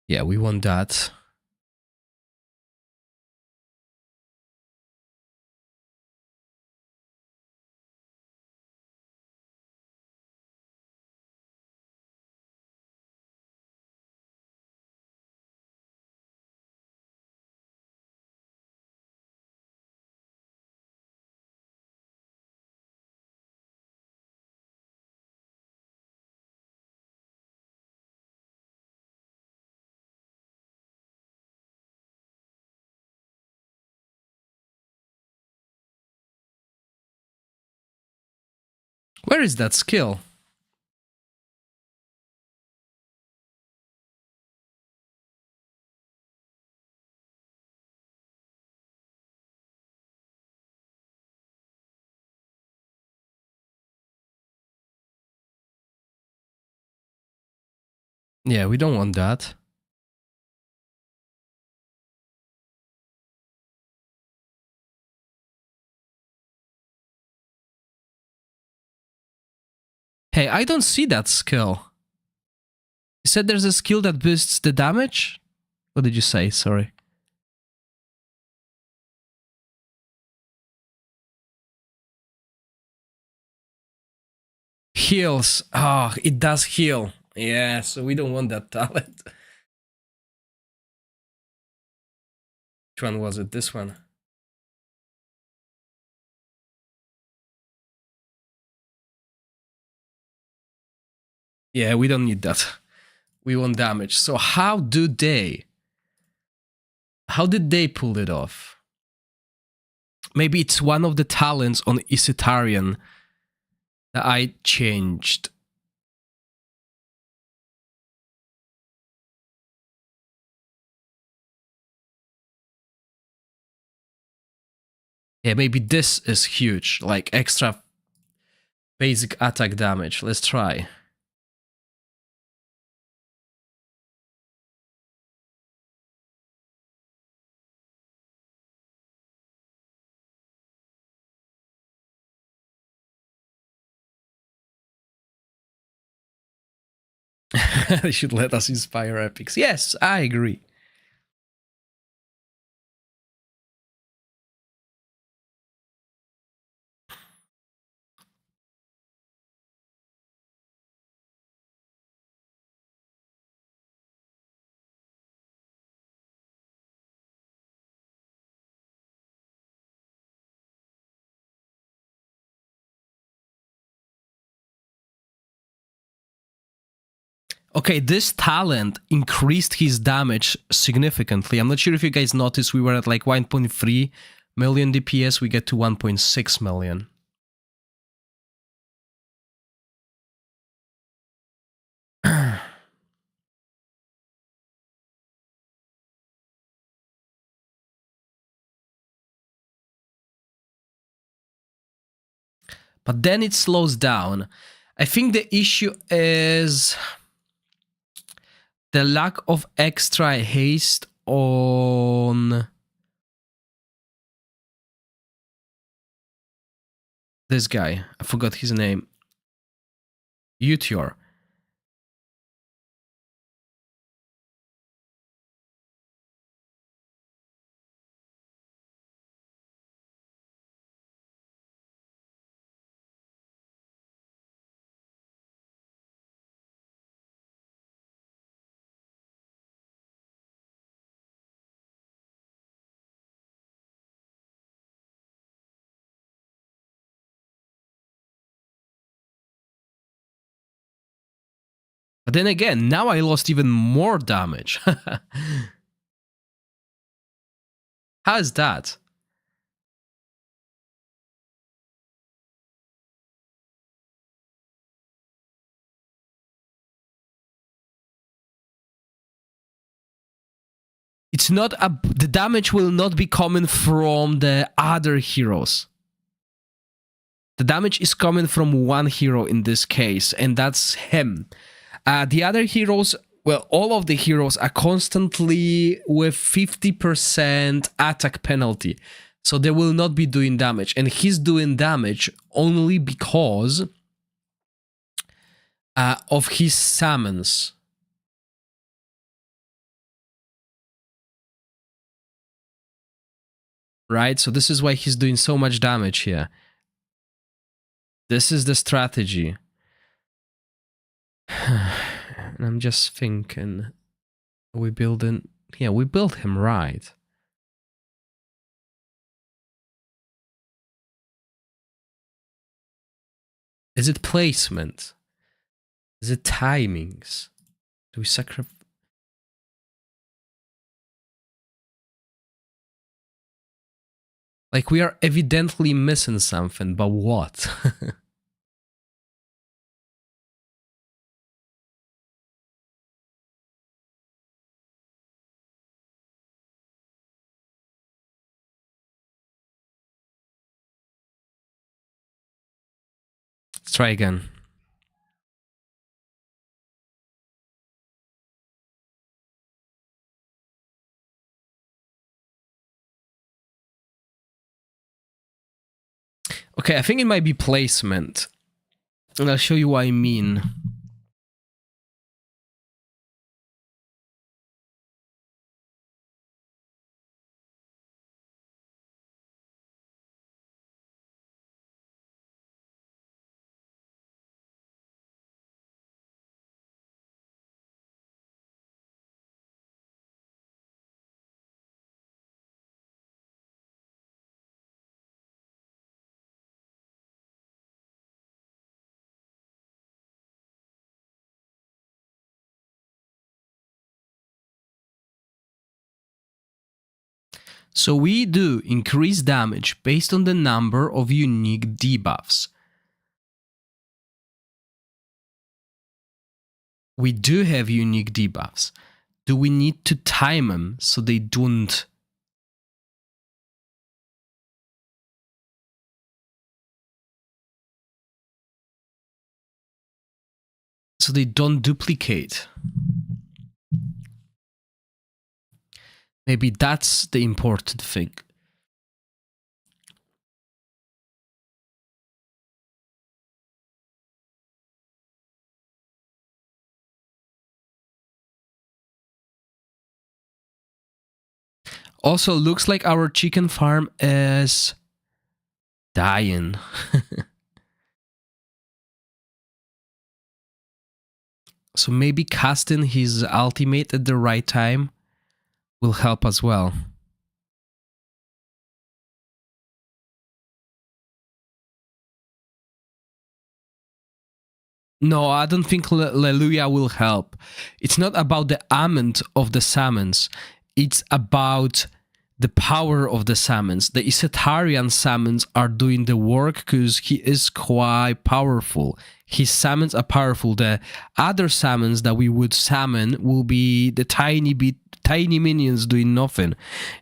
Yeah, we want that. Where is that skill? Yeah, we don't want that. Hey, I don't see that skill. You said there's a skill that boosts the damage? What did you say? Sorry. Heals. Oh, it does heal. Yeah, so we don't want that talent. Which one was it? This one. Yeah, we don't need that. We want damage. So how did they pull it off? Maybe it's one of the talents on Isitarian that I changed. Yeah, maybe this is huge, like extra basic attack damage. Let's try. They should let us inspire epics. Yes, I agree. Okay, this talent increased his damage significantly. I'm not sure if you guys noticed, we were at like 1.3 million DPS, we get to 1.6 million. But then it slows down. I think the issue is the lack of extra haste on this guy. I forgot his name. Utior. But then again, now I lost even more damage. How is that? It's not the damage will not be coming from the other heroes. The damage is coming from one hero in this case, and that's him. The other heroes, well, all of the heroes are constantly with 50% attack penalty. So they will not be doing damage. And he's doing damage only because of his summons. Right? So this is why he's doing so much damage here. This is the strategy. And I'm just thinking, we built him right. Is it placement? Is it timings? Do we sacrifice? Like, we are evidently missing something, but what? Let's try again. Okay, I think it might be placement. And I'll show you what I mean. So we do increase damage based on the number of unique debuffs. We do have unique debuffs. Do we need to time them so they don't? So they don't duplicate. Maybe that's the important thing. Also, looks like our chicken farm is dying. So maybe casting his ultimate at the right time will help as well. No, I don't think Leluia will help. It's not about the amount of the summons. It's about the power of the summons. The Isetarian summons are doing the work because he is quite powerful. His summons are powerful. The other summons that we would summon will be the tiny minions doing nothing.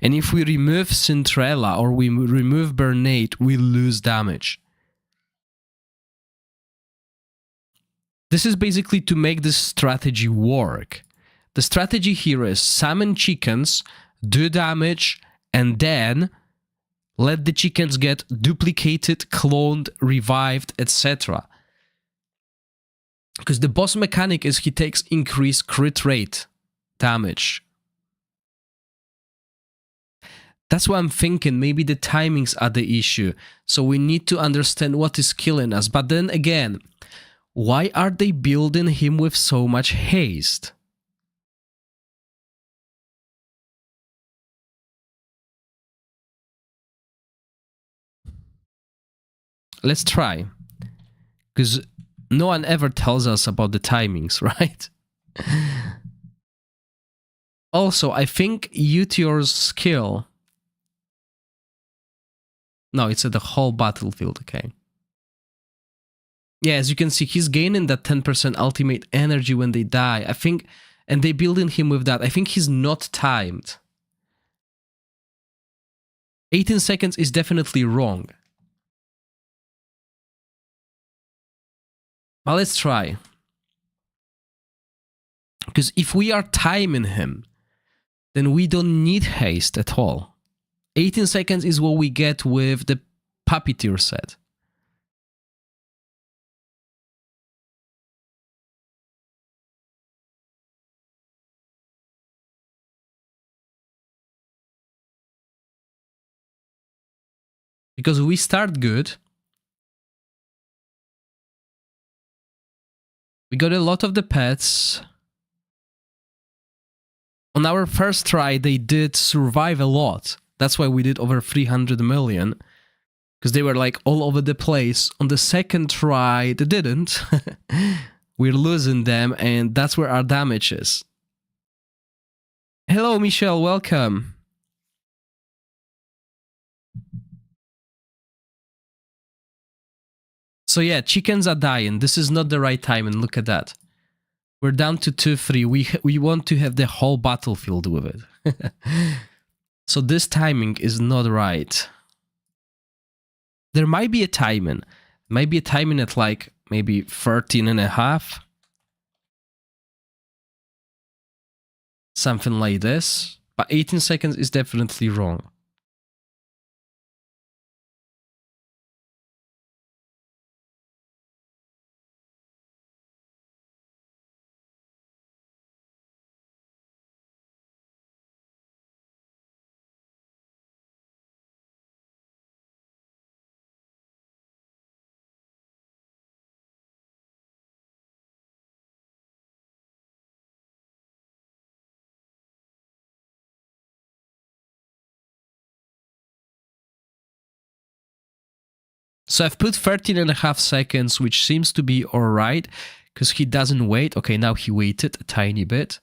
And if we remove Cinderella or we remove Bernate, we lose damage. This is basically to make this strategy work. The strategy here is summon chickens, do damage, and then let the chickens get duplicated, cloned, revived, etc. Because the boss mechanic is he takes increased crit rate damage. That's why I'm thinking maybe the timings are the issue. So we need to understand what is killing us. But then again, why are they building him with so much haste? Let's try. Because no one ever tells us about the timings, right? Also, I think Uteor's skill... No, it's at the whole battlefield, okay. Yeah, as you can see, he's gaining that 10% ultimate energy when they die. I think, and they building him with that. I think he's not timed. 18 seconds is definitely wrong. But let's try. Because if we are timing him, then we don't need haste at all. 18 seconds is what we get with the Puppeteer set. Because we start good. We got a lot of the pets. On our first try, they did survive a lot. That's why we did over 300 million. Because they were like all over the place. On the second try, they didn't. We're losing them, and that's where our damage is. Hello, Michelle, welcome. So yeah, chickens are dying. This is not the right time, and look at that. We're down to 2-3. We want to have the whole battlefield with it. So this timing is not right. There might be a timing. Might be a timing at like maybe 13.5. Something like this. But 18 seconds is definitely wrong. So I've put 13.5 seconds, which seems to be alright, because he doesn't wait. Okay, now he waited a tiny bit.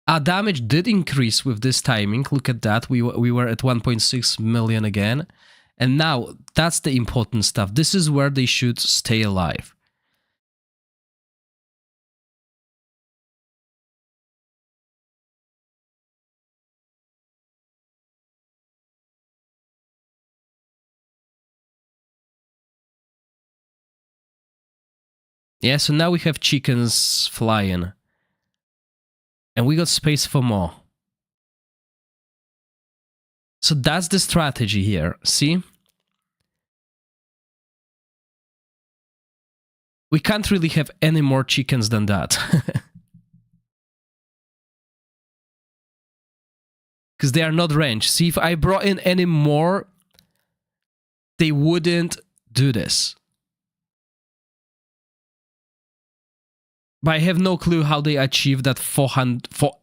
Our damage did increase with this timing. Look at that. We were at 1.6 million again. And now, that's the important stuff. This is where they should stay alive. Yeah, so now we have chickens flying. And we got space for more. So that's the strategy here, see? We can't really have any more chickens than that. Because they are not ranged. See, if I brought in any more, they wouldn't do this. But I have no clue how they achieved that for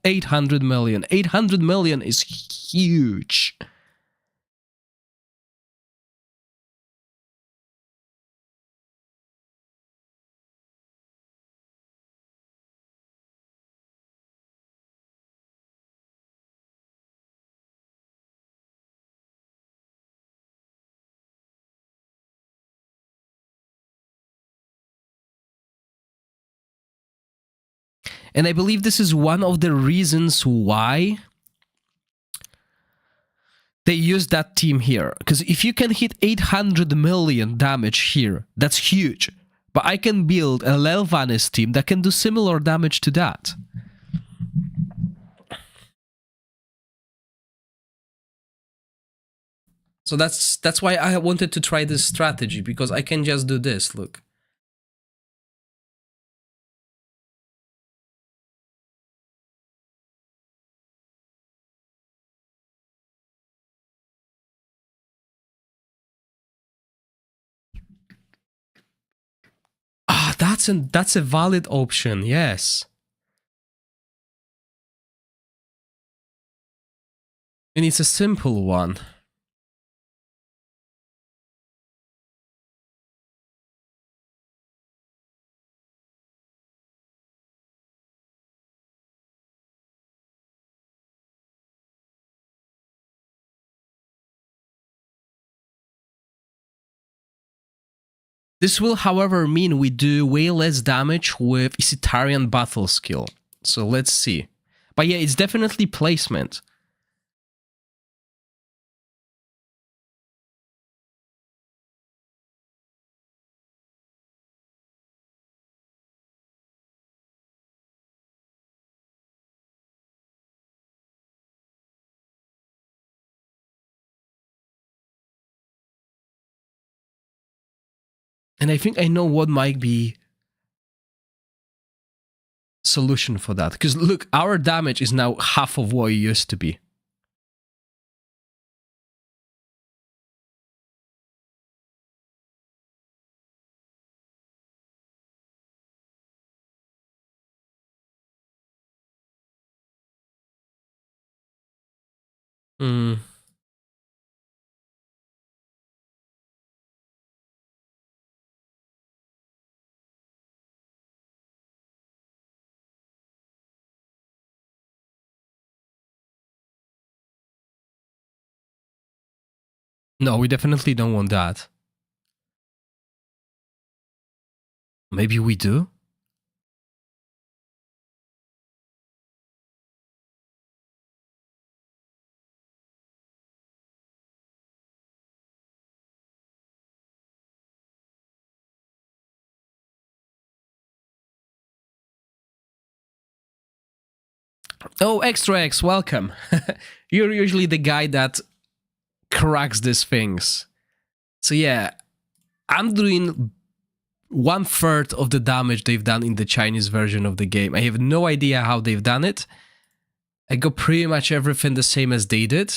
800 million. 800 million is huge. And I believe this is one of the reasons why they use that team here. Because if you can hit 800 million damage here, that's huge. But I can build a Lelvanis team that can do similar damage to that. So that's why I wanted to try this strategy, because I can just do this, look. Ah, that's a valid option, yes. And it's a simple one. This will, however, mean we do way less damage with Isitarian battle skill. So let's see. But yeah, it's definitely placement. And I think I know what might be solution for that. Because look, our damage is now half of what it used to be. Hmm. No, we definitely don't want that. Maybe we do? Oh, Extra X, welcome. You're usually the guy that cracks these things. So yeah, I'm doing 1/3 of the damage they've done in the Chinese version of the game. I have no idea how they've done it. I got pretty much everything the same as they did.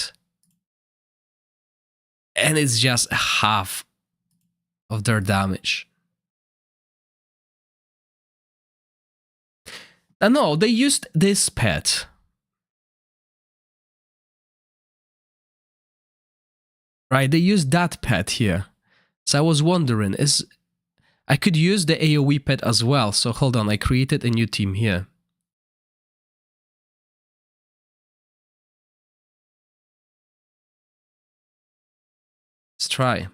And it's just half of their damage. No, they used this pet. Right, they use that pet here. So I was wondering, I could use the AoE pet as well. So hold on, I created a new team here. Let's try.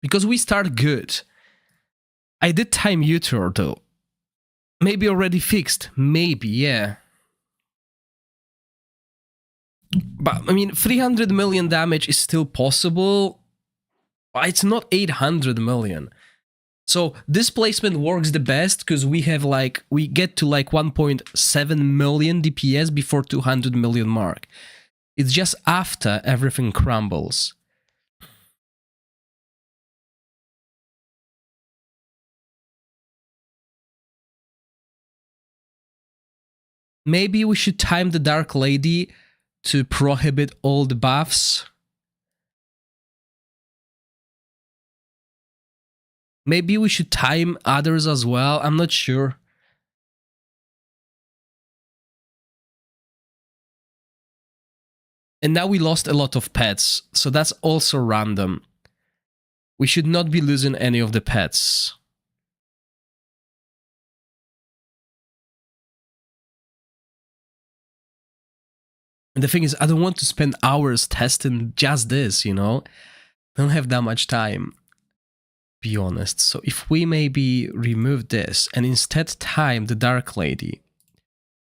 Because we start good. I did time Uter though. Maybe already fixed. Maybe, yeah. But, I mean, 300 million damage is still possible. But it's not 800 million. So this placement works the best because we have like, we get to like 1.7 million DPS before 200 million mark. It's just after everything crumbles. Maybe we should time the Dark Lady to prohibit all the buffs. Maybe we should time others as well. I'm not sure. And now we lost a lot of pets, so that's also random. We should not be losing any of the pets. And the thing is, I don't want to spend hours testing just this, you know? I don't have that much time, be honest. So if we maybe remove this and instead time the Dark Lady.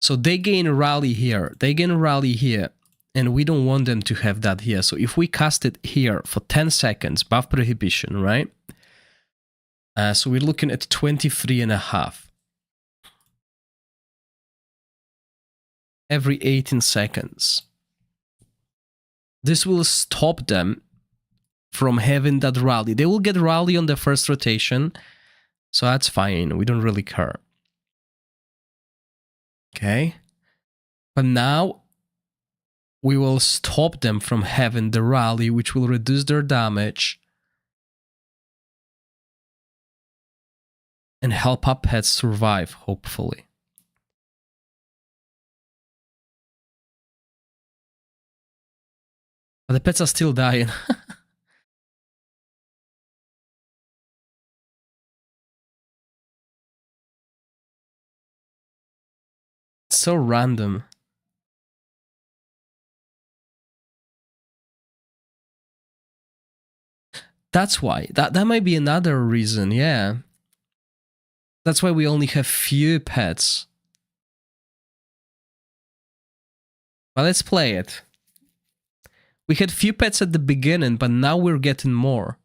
So they gain rally here, they gain rally here, and we don't want them to have that here. So if we cast it here for 10 seconds, buff prohibition, right? So we're looking at 23.5. Every 18 seconds. This will stop them from having that rally. They will get rally on the first rotation, so that's fine. We don't really care. Okay. But now we will stop them from having the rally, which will reduce their damage and help our pets survive, hopefully. But the pets are still dying. So random. That's why. That might be another reason, yeah. That's why we only have few pets. But let's play it. We had few pets at the beginning, but now we're getting more.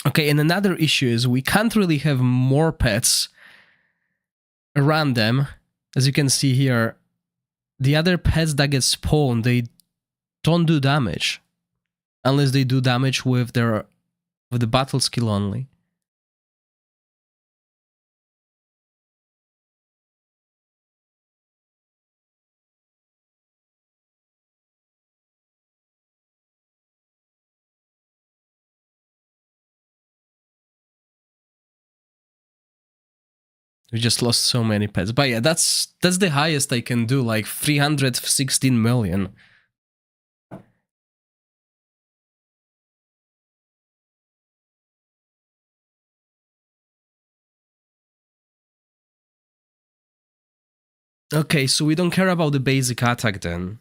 Okay, and another issue is we can't really have more pets around them. As you can see here, the other pets that get spawned, they don't do damage. Unless they do damage with the battle skill only. We just lost so many pets. But yeah, that's the highest I can do, like 316 million. Okay, so we don't care about the basic attack then.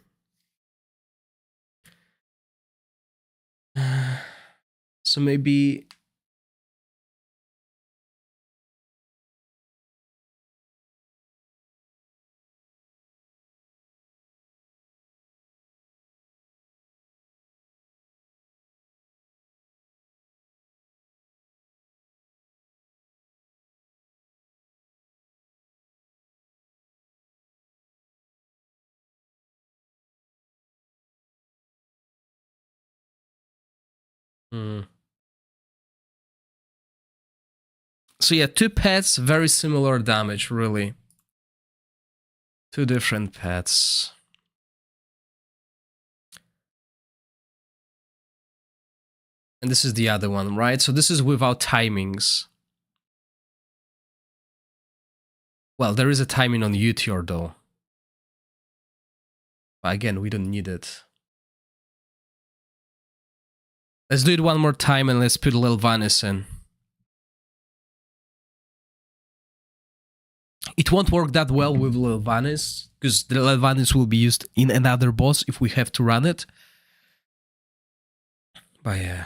So maybe... Hmm. So yeah, two pets, very similar damage, really. Two different pets. And this is the other one, right? So this is without timings. Well, there is a timing on Uteor though. But again, we don't need it. Let's do it one more time and let's put a little Vanis in. It won't work that well with Lil Vanis, because the Lil Vanis will be used in another boss if we have to run it. But yeah.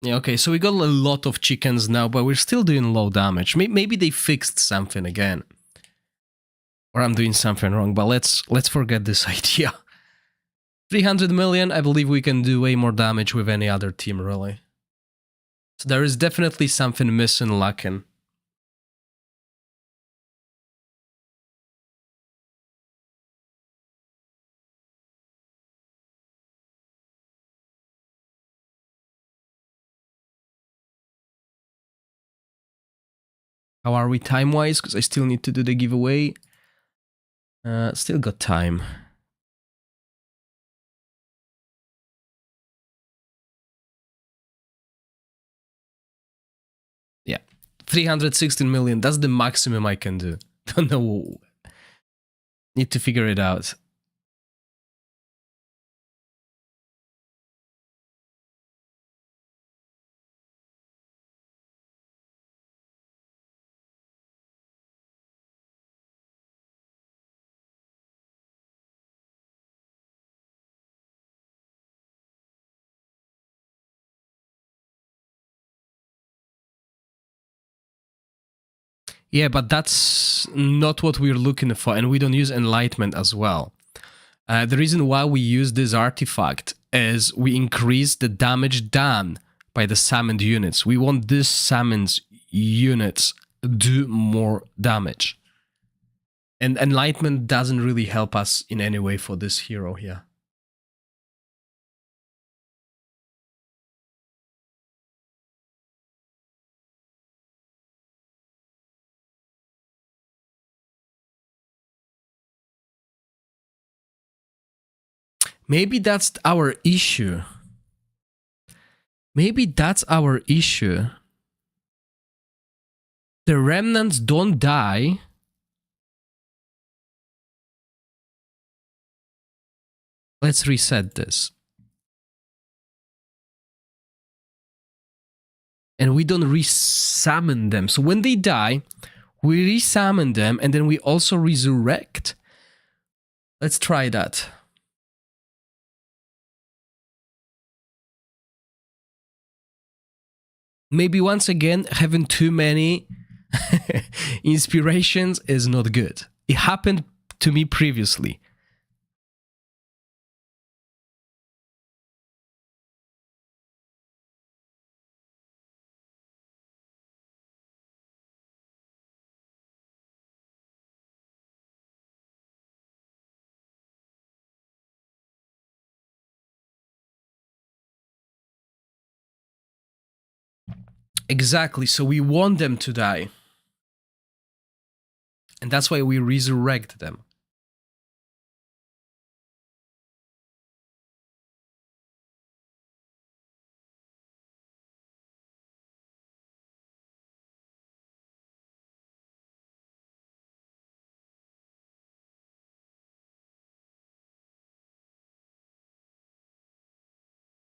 Yeah, okay, so we got a lot of chickens now, but we're still doing low damage. Maybe they fixed something again. Or I'm doing something wrong, but let's forget this idea. 300 million, I believe we can do way more damage with any other team, really. So there is definitely something missing lacking. How are we time-wise? Because I still need to do the giveaway. Still got time. Yeah, 316 million. That's the maximum I can do. Don't know. Need to figure it out. Yeah, but that's not what we're looking for, and we don't use Enlightenment as well. The reason why we use this artifact is we increase the damage done by the summoned units. We want these summoned units do more damage. And Enlightenment doesn't really help us in any way for this hero here. Maybe that's our issue. Maybe that's our issue. The remnants don't die. Let's reset this. And we don't resummon them. So when they die, we resummon them and then we also resurrect. Let's try that. Maybe once again, having too many inspirations is not good. It happened to me previously. Exactly, so we want them to die. And that's why we resurrect them.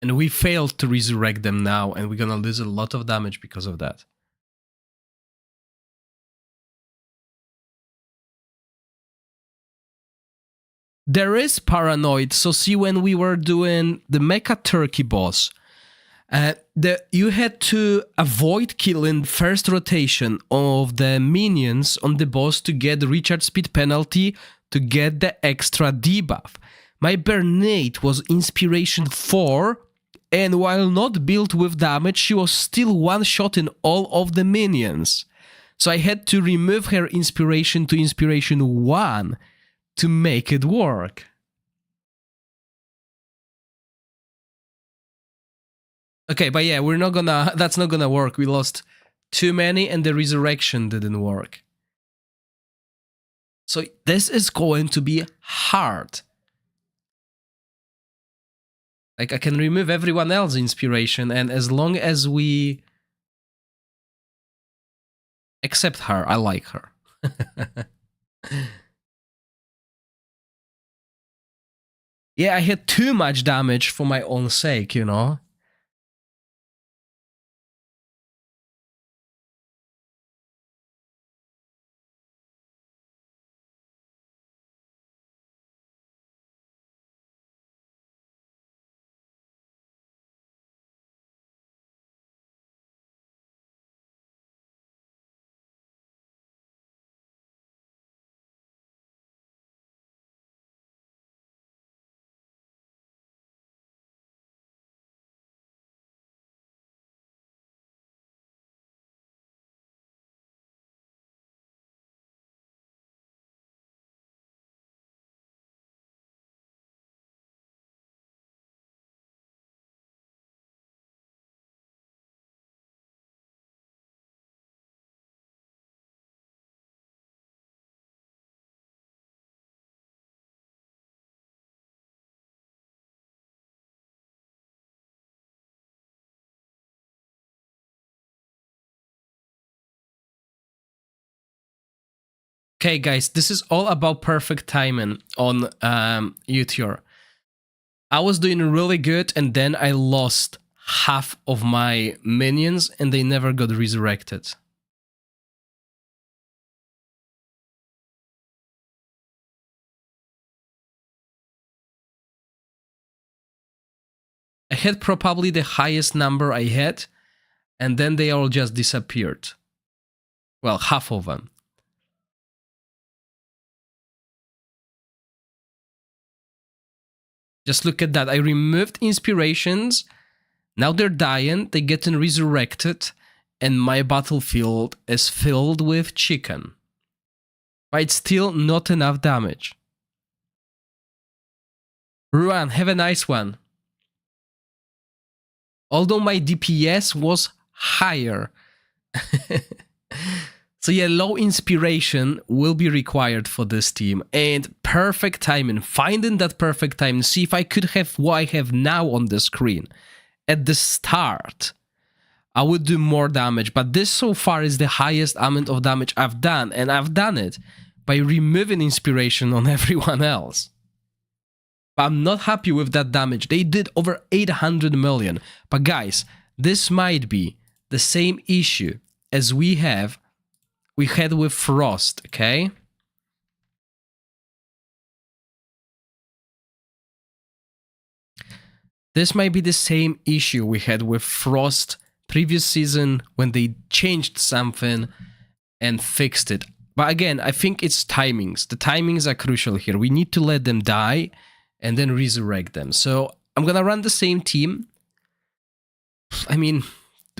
And we failed to resurrect them now, and we're gonna lose a lot of damage because of that. There is Paranoid, so see when we were doing the Mecha Turkey boss, you had to avoid killing first rotation of the minions on the boss to get the recharge speed penalty to get the extra debuff. My Bernate was Inspiration 4, and while not built with damage, she was still one-shotting all of the minions. So I had to remove her Inspiration to Inspiration 1 to make it work. Okay, but yeah, that's not gonna work. We lost too many and the resurrection didn't work. So this is going to be hard. Like, I can remove everyone else's inspiration, and as long as we accept her, I like her. Yeah, I had too much damage for my own sake, you know? Okay, guys, this is all about perfect timing on Uteor. I was doing really good, and then I lost half of my minions, and they never got resurrected. I had probably the highest number I had, and then they all just disappeared. Well, half of them. Just look at that. I removed inspirations. Now they're dying, they getting resurrected, and my battlefield is filled with chicken. But it's still not enough damage. Ruan, have a nice one. Although my DPS was higher. So yeah, low inspiration will be required for this team, and perfect timing, finding that perfect timing. See if I could have what I have now on the screen at the start, I would do more damage, but this so far is the highest amount of damage I've done, and I've done it by removing inspiration on everyone else. But I'm not happy with that damage. They did over 800 million. But guys, this might be the same issue as we had with Frost, okay? This might be the same issue we had with Frost previous season when they changed something and fixed it. But again, I think it's timings. The timings are crucial here. We need to let them die and then resurrect them. So I'm gonna run the same team. I mean,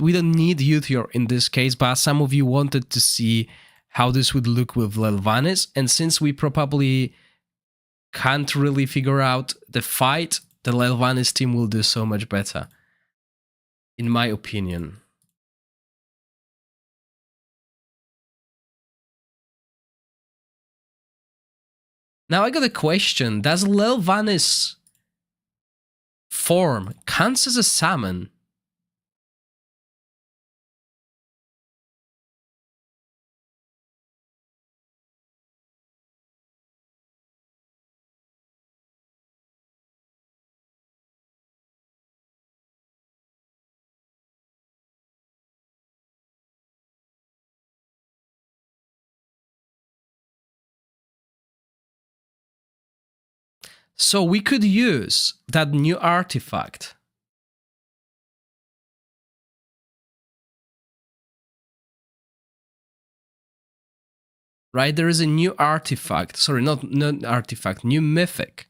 we don't need Uteor in this case, but some of you wanted to see how this would look with Lelvanis, and since we probably can't really figure out the fight, the Lelvanis team will do so much better, in my opinion. Now I got a question. Does Lelvanis form counts as a salmon? So we could use that new artifact. Right, there is a new artifact. Sorry, not artifact, new mythic.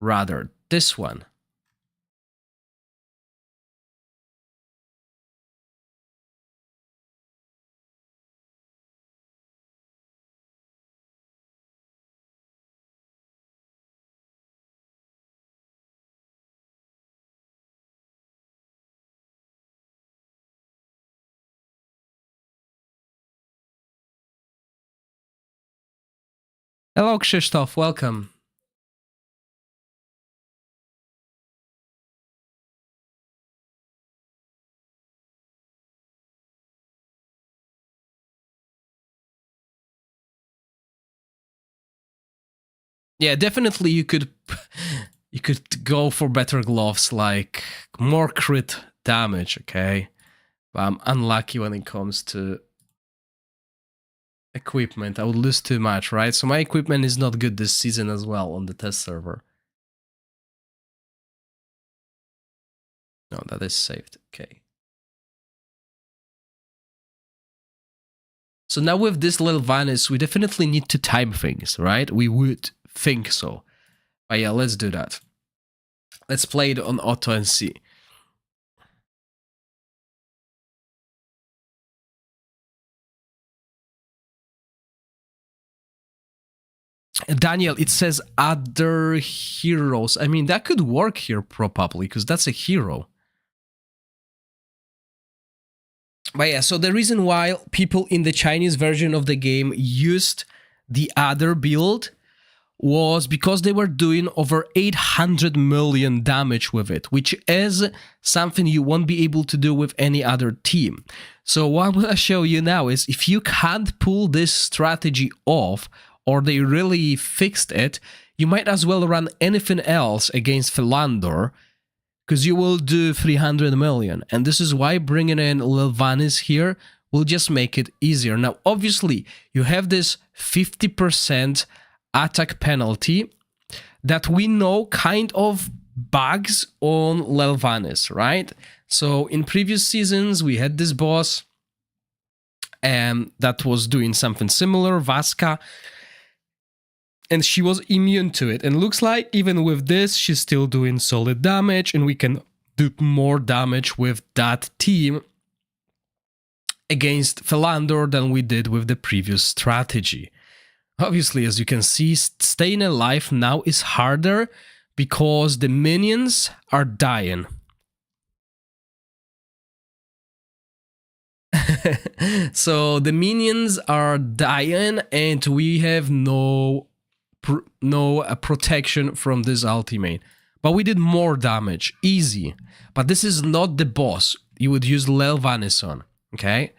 Rather, this one. Hello, Krzysztof, welcome. Yeah, definitely you could go for better gloves, like more crit damage, okay? But I'm unlucky when it comes to equipment. I would lose too much, right? So my equipment is not good this season as well on the test server. No, that is saved. Okay. So now with this little Vanis, we definitely need to time things, right? We would think so. But yeah, let's do that. Let's play it on auto and see. Daniel, it says other heroes. I mean, that could work here probably, because that's a hero. But yeah, so the reason why people in the Chinese version of the game used the other build was because they were doing over 800 million damage with it, which is something you won't be able to do with any other team. So what I'm going to show you now is if you can't pull this strategy off, or they really fixed it, you might as well run anything else against Philander, because you will do 300 million. And this is why bringing in Lelvanis here will just make it easier. Now, obviously, you have this 50% attack penalty that we know kind of bugs on Lelvanis, right? So in previous seasons, we had this boss that was doing something similar, Vasca, and she was immune to it. And looks like even with this, she's still doing solid damage, and we can do more damage with that team against Philander than we did with the previous strategy. Obviously, as you can see, staying alive now is harder because the minions are dying. So the minions are dying and we have no protection from this ultimate. But we did more damage, easy. But this is not the boss you would use Lelvanis on, okay?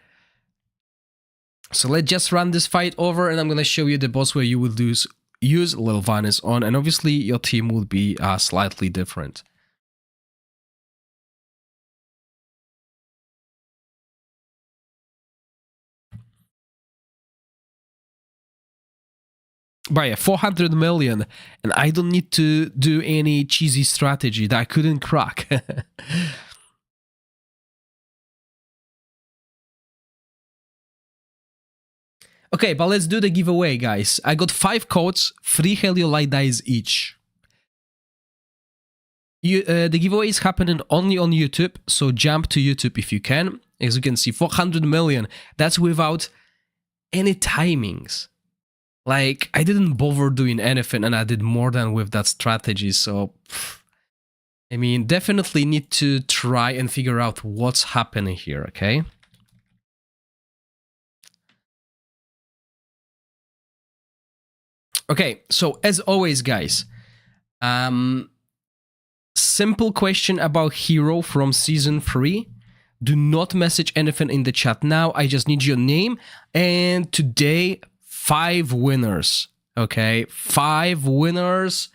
So let's just run this fight over and I'm going to show you the boss where you will use Lelvanis on, and obviously your team will be slightly different. But yeah, 400 million, and I don't need to do any cheesy strategy that I couldn't crack. Okay, but let's do the giveaway, guys. I got 5 codes, 3 Heliolite dice each. The giveaway is happening only on YouTube, so jump to YouTube if you can. As you can see, 400 million. That's without any timings. Like, I didn't bother doing anything and I did more than with that strategy, so... I mean, definitely need to try and figure out what's happening here, okay? Okay, so as always, guys, simple question about hero from season 3. Do not message anything in the chat now. I just need your name. And today, 5 winners. Okay, 5 winners.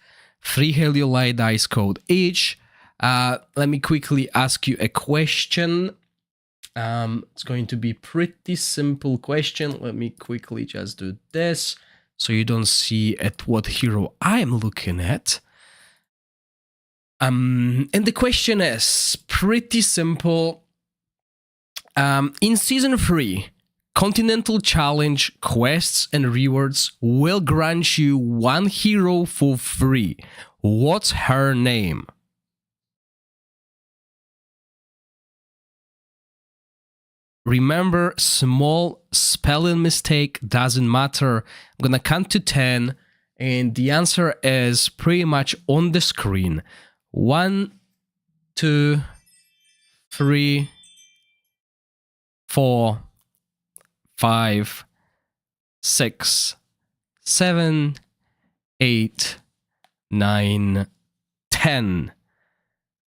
3 Heliolite dice code each. Let me quickly ask you a question. It's going to be pretty simple question. Let me quickly just do this so you don't see at what hero I'm looking at. And the question is pretty simple. In season 3, Continental Challenge quests and rewards will grant you 1 hero for free. What's her name? Remember, small spelling mistake doesn't matter. I'm gonna count to 10, and the answer is pretty much on the screen. 1, 2, 3, 4, 5, 6, 7, 8, 9, 10.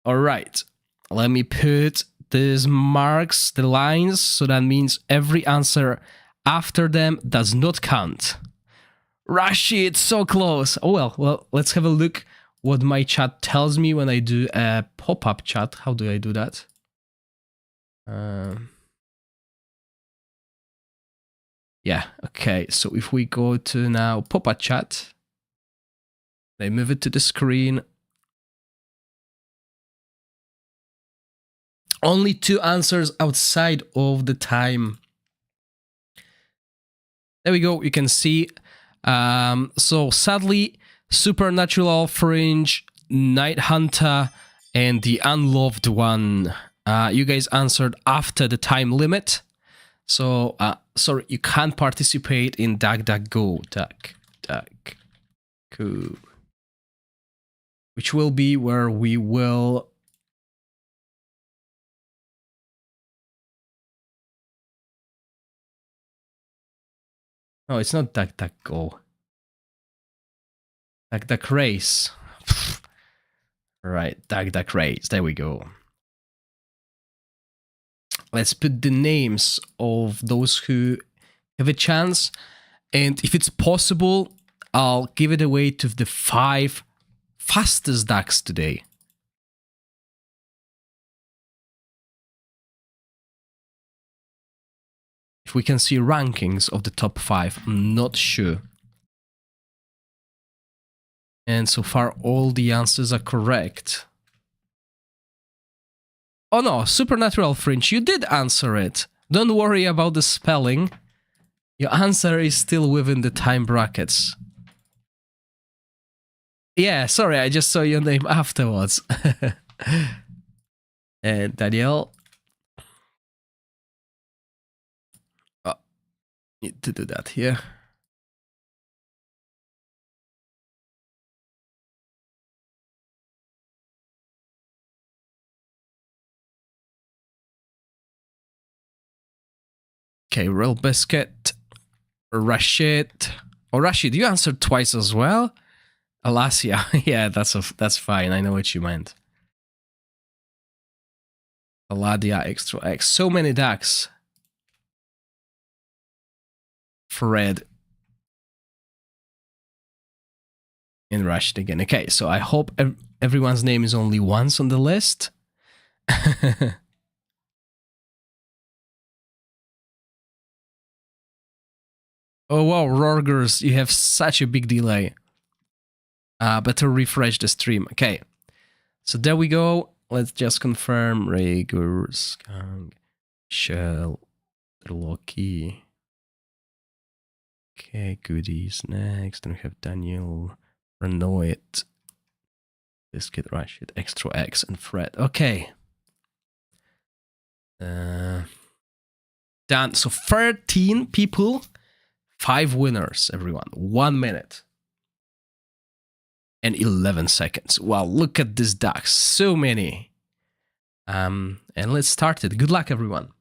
All right, let me put these marks, the lines, so that means every answer after them does not count. Rashid, so close. Oh well, let's have a look what my chat tells me when I do a pop-up chat. How do I do that? Yeah, okay, so if we go to now pop-up chat, they move it to the screen. Only 2 answers outside of the time. There we go, you can see. So sadly, Supernatural Fringe, Night Hunter, and the Unloved One. You guys answered after the time limit. So, sorry, you can't participate in DuckDuckGo. DuckDuckGo. Which will be where we will... No, it's not DuckDuckGo. DuckDuckRace. Right, DuckDuckRace. There we go. Let's put the names of those who have a chance. And if it's possible, I'll give it away to the 5 fastest ducks today. If we can see rankings of the top 5, I'm not sure. And so far, all the answers are correct. Oh no, Supernatural Fringe, you did answer it. Don't worry about the spelling. Your answer is still within the time brackets. Yeah, sorry, I just saw your name afterwards. And Daniel. Oh, need to do that here. Okay, Real Biscuit, Rashid. Oh, Rashid, you answered twice as well. Alasia, yeah, that's fine. I know what you meant. Aladia, Extra X. So many ducks. Fred. And Rashid again. Okay, so I hope everyone's name is only once on the list. Oh wow, Rorgers, you have such a big delay. Better refresh the stream. Okay, so there we go. Let's just confirm. Rhaegar, Skang, Shell, Loki. Okay, goodies. Next, then we have Daniel, Renoit, Biscuit, Rashid, Extra X, and Fred. Okay. Done. So 13 people. 5 winners, everyone. 1 minute. And 11 seconds. Wow, look at this ducks. So many. And let's start it. Good luck, everyone.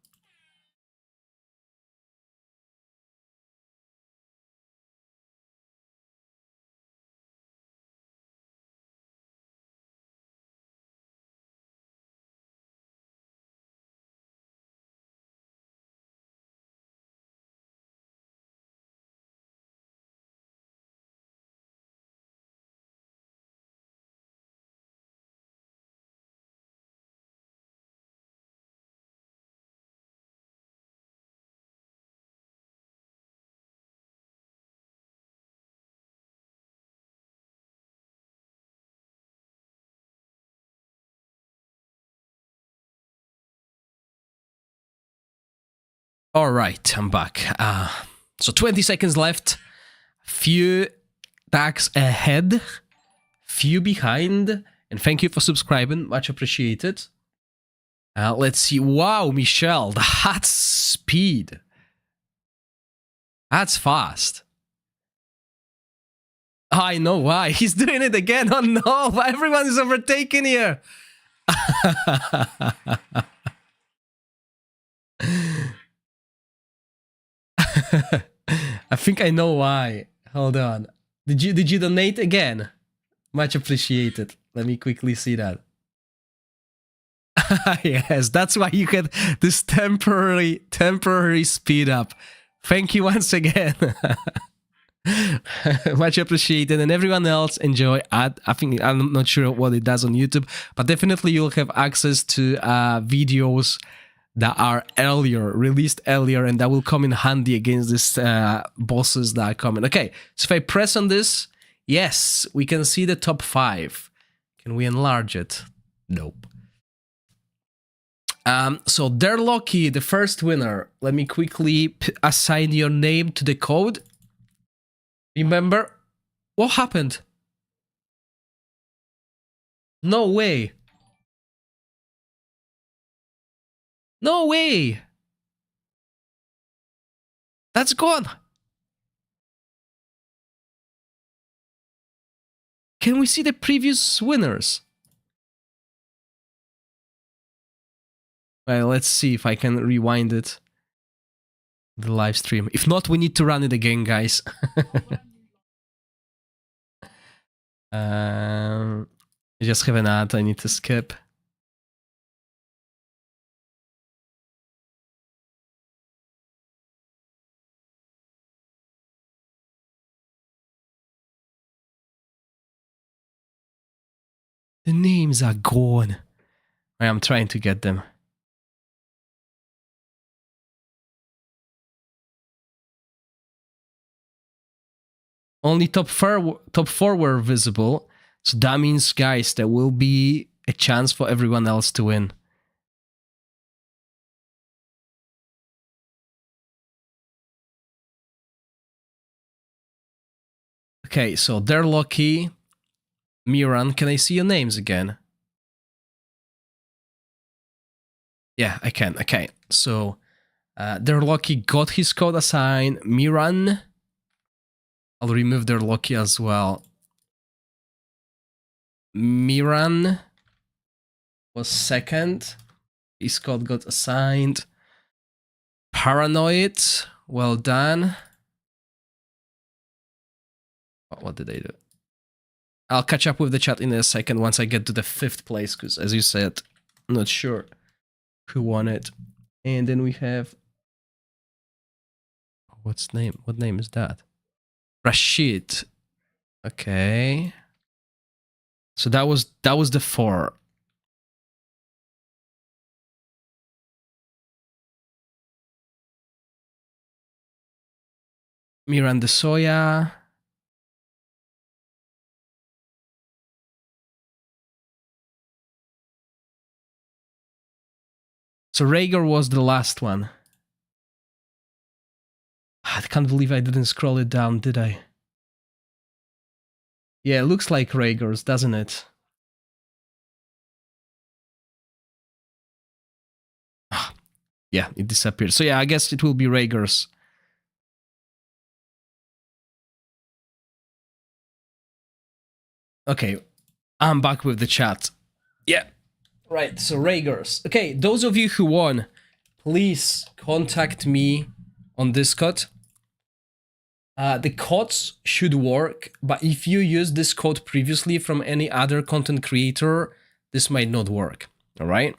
All right, I'm back. So 20 seconds left. Few tags ahead, few behind. And thank you for subscribing. Much appreciated. Let's see. Wow, Michelle, that's speed. That's fast. I know why. He's doing it again. Oh no, everyone is overtaken here. I think I know why. Hold on. Did you donate again? Much appreciated. Let me quickly see that. Yes, that's why you get this temporary speed up. Thank you once again. Much appreciated, and everyone else enjoy. I think I'm not sure what it does on YouTube, but definitely you'll have access to videos that are released earlier, and that will come in handy against these bosses that are coming. Okay, so if I press on this, yes, we can see the top 5. Can we enlarge it? Nope. So they're lucky, the first winner. Let me quickly assign your name to the code. Remember, what happened? No way. No way. That's gone. Can we see the previous winners? Well, let's see if I can rewind it. The live stream. If not, we need to run it again, guys. I just have an ad I need to skip. The names are gone. I am trying to get them. Only top 4 were visible. So that means, guys, there will be a chance for everyone else to win. Okay, so they're lucky. Miran, can I see your names again? Yeah, I can. Okay, so they're lucky got his code assigned. Miran, I'll remove their lucky as well. Miran was second. His code got assigned. Paranoid, well done. What did they do? I'll catch up with the chat in a second once I get to the 5th place, because as you said, I'm not sure who won it. And then we have... What name is that? Rashid. Okay. So that was the 4. Miranda Soya. So Rhaegar was the last one. I can't believe I didn't scroll it down, did I? Yeah, it looks like Rhaegar's, doesn't it? Yeah, it disappeared. So yeah, I guess it will be Rhaegar's. Okay, I'm back with the chat. Yeah, right, so Rhaegar's. Okay, those of you who won, please contact me on Discord. The codes should work, but if you used this code previously from any other content creator, this might not work, all right?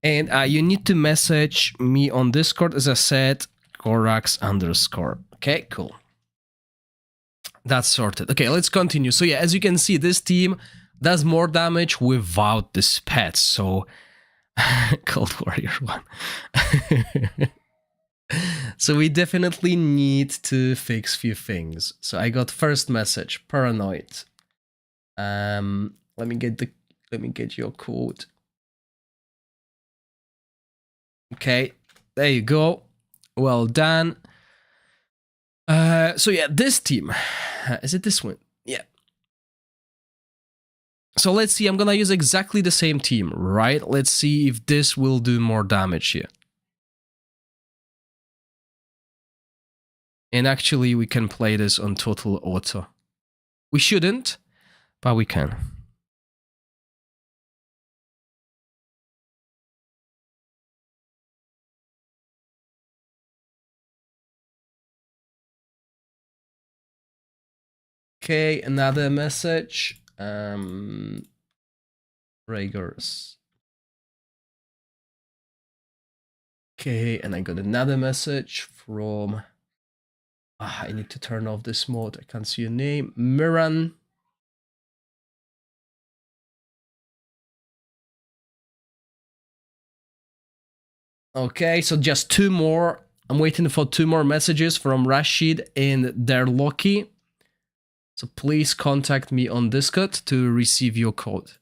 And you need to message me on Discord, as I said, Gorax _. Okay, cool. That's sorted. Okay, let's continue. So yeah, as you can see, this team does more damage without this pet. So, Cold Warrior 1. So we definitely need to fix few things. So I got first message, Paranoid. Let me get your code. Okay, There you go. Well done. So yeah, this team. Is it this one? Yeah. So let's see, I'm gonna use exactly the same team, right? Let's see if this will do more damage here. And actually, we can play this on total auto. We shouldn't, but we can. Okay, another message. Raggers. Okay, and I got another message from... I need to turn off this mode. I can't see your name. Miran. Okay, so just two more. I'm waiting for two more messages from Rashid and Derloki. So please contact me on Discord to receive your code.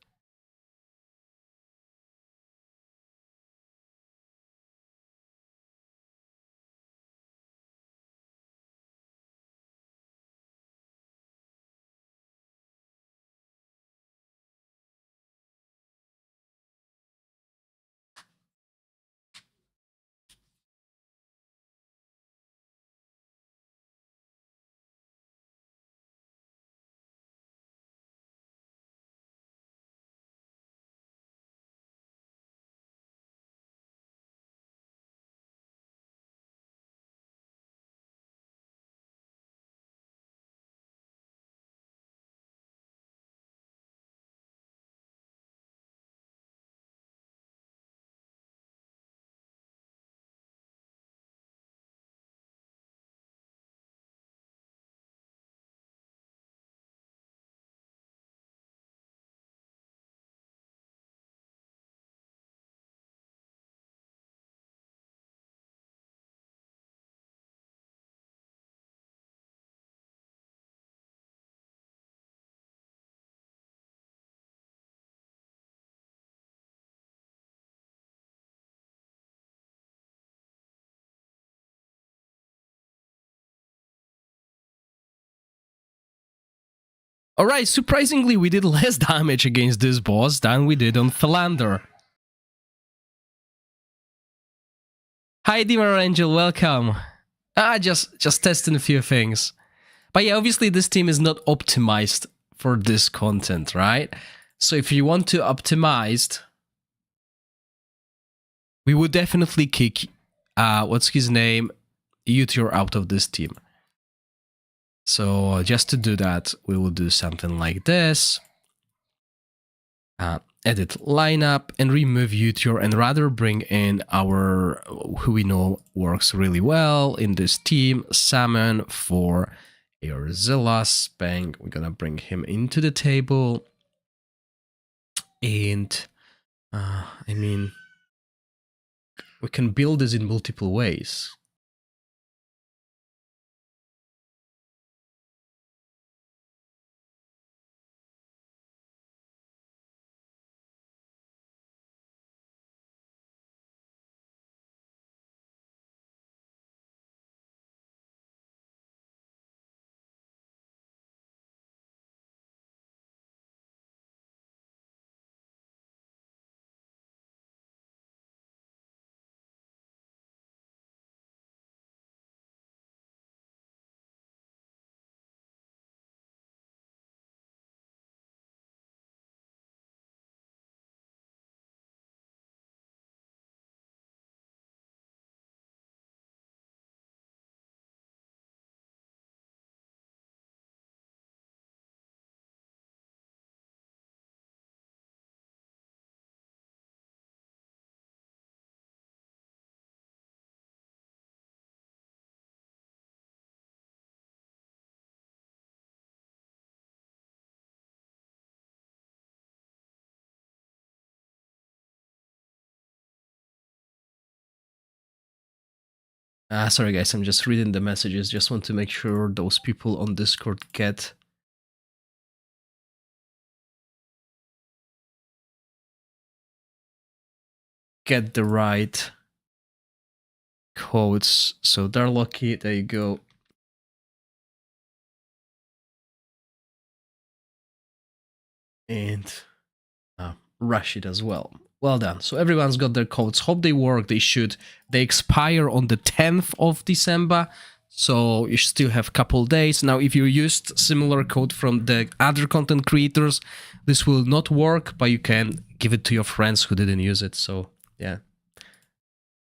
Alright, surprisingly, we did less damage against this boss than we did on Philander. Hi, Dimmer Angel, welcome. Just testing a few things. But yeah, obviously this team is not optimized for this content, right? So if you want to optimize, we would definitely kick, what's his name, Utur out of this team. So just to do that, we will do something like this. Edit lineup and remove Utur and rather bring in our, who we know works really well in this team, Salmon for Airzilla's. Bang, we're gonna bring him into the table. And, I mean, we can build this in multiple ways. Sorry guys, I'm just reading the messages. Just want to make sure those people on Discord get the right codes. So they're lucky. There you go. And Rashid as well. Well done. So everyone's got their codes. Hope they work. They should. They expire on the 10th of December. So you still have a couple days. Now, if you used similar code from the other content creators, this will not work, but you can give it to your friends who didn't use it. So yeah,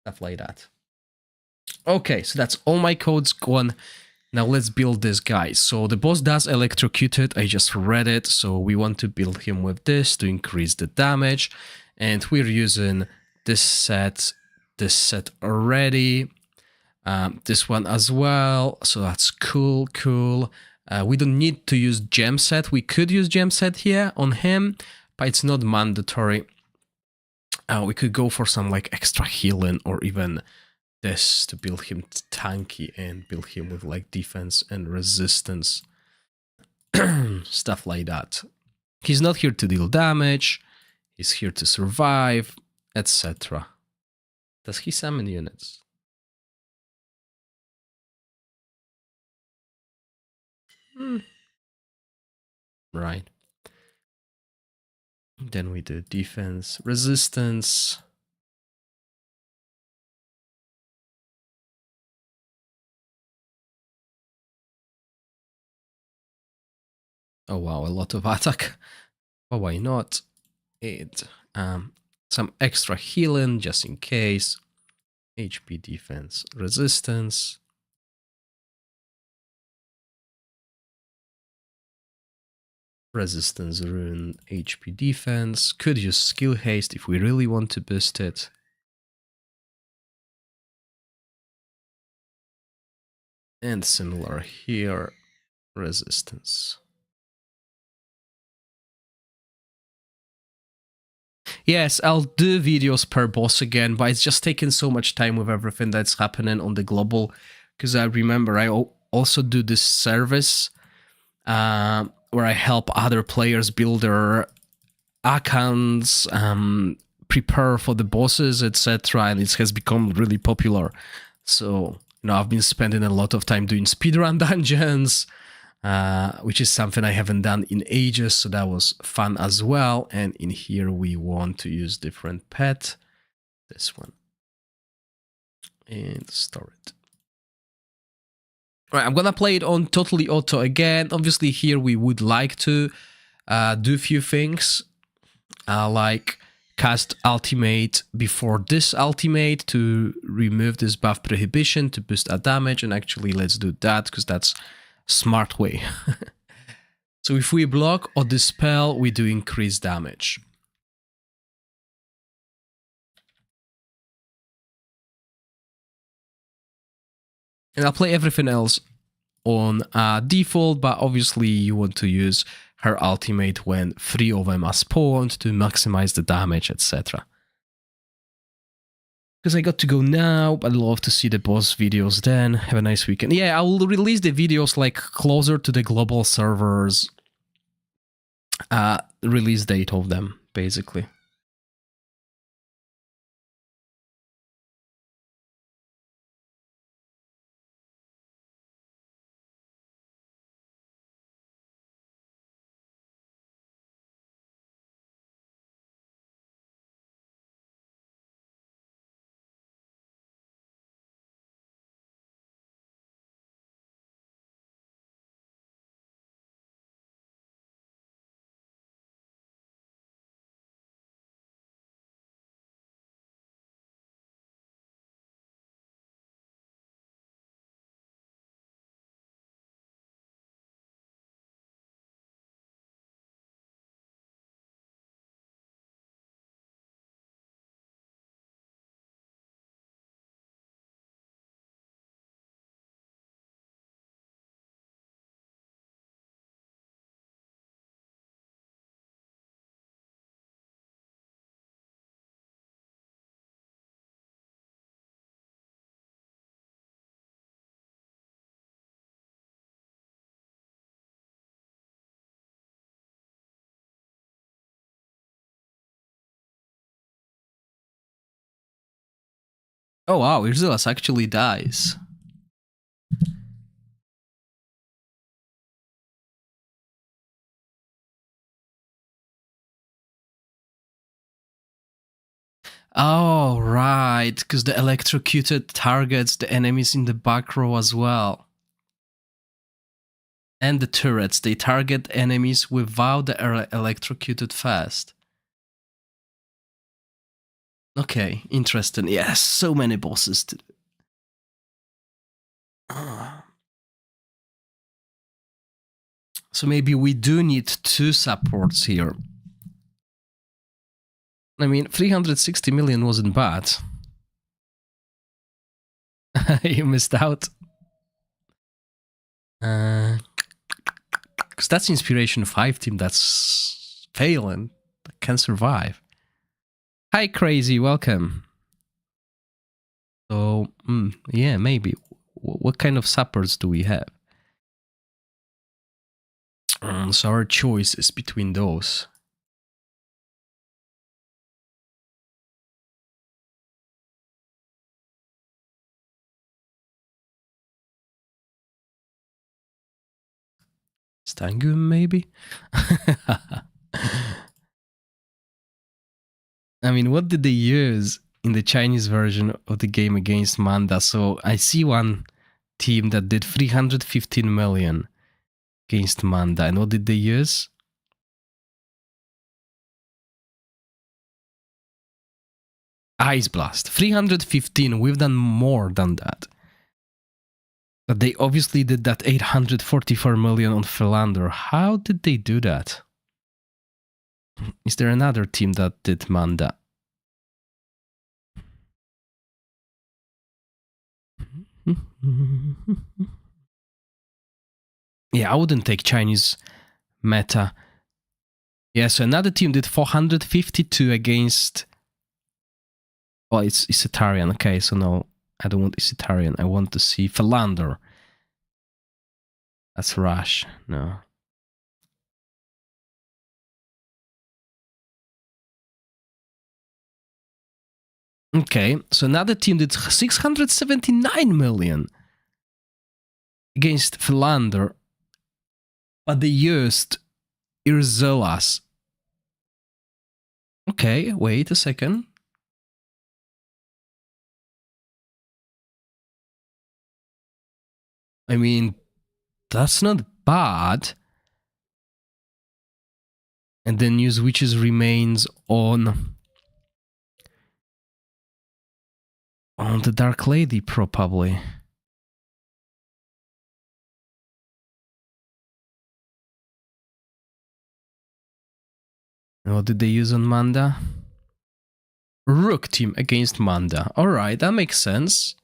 stuff like that. Okay, so that's all my codes gone. Now let's build this guy. So the boss does electrocuted. I just read it. So we want to build him with this to increase the damage. And we're using this set already. This one as well. So that's cool. We don't need to use gem set. We could use gem set here on him, but it's not mandatory. We could go for some like extra healing or even this to build him tanky and build him with like defense and resistance. Stuff like that. He's not here to deal damage. He's here to survive, etc. Does he summon units? Right. Then we do defense, resistance. Oh wow, a lot of attack. But why not? It some extra healing just in case. HP defense, resistance. Resistance rune, HP defense. Could use skill haste if we really want to boost it. And similar here, resistance. Yes, I'll do videos per boss again, but it's just taking so much time with everything that's happening on the global. Because I remember I also do this service where I help other players build their accounts, prepare for the bosses, etc. And it has become really popular. So, I've been spending a lot of time doing speedrun dungeons, which is something I haven't done in ages, so that was fun as well. And in here we want to use different pet, this one, and store it. All right, I'm gonna play it on totally auto again. Obviously here we would like to do a few things, like cast ultimate before this ultimate to remove this buff prohibition to boost our damage, and actually let's do that because that's smart way. So if we block or dispel, we do increase damage. And I'll play everything else on default, but obviously you want to use her ultimate when 3 of them are spawned to maximize the damage, etc. Because I got to go now, but I'd love to see the boss videos then. Have a nice weekend. Yeah, I will release the videos like closer to the global servers release date of them, basically. Oh wow, Urzulas actually dies. Oh, right, because the electrocuted targets the enemies in the back row as well. And the turrets, they target enemies without the electrocuted fast. Okay, interesting. Yes, so many bosses to do. So maybe we do need 2 supports here. I mean, 360 million wasn't bad. You missed out. Because that's Inspiration 5 team that's failing, that can survive. Hi, Crazy, welcome. So, yeah, maybe. What kind of supports do we have? So our choice is between those. Stangum, maybe? I mean, what did they use in the Chinese version of the game against Manda? So I see one team that did 315 million against Manda. And what did they use? Ice Blast. 315. We've done more than that. But they obviously did that 844 million on Philander. How did they do that? Is there another team that did Manda? Yeah, I wouldn't take Chinese meta. Yeah, so another team did 452 against... Oh, it's Isitarian. Okay, so no, I don't want Isitarian. I want to see Philander. That's Rush. No. Okay, so another team did 679 million against Philander, but they used Urzulas. Okay, wait a second. I mean, that's not bad. And then use Witch's Remains on the Dark Lady, probably. And what did they use on Manda? Rook team against Manda. Alright, that makes sense.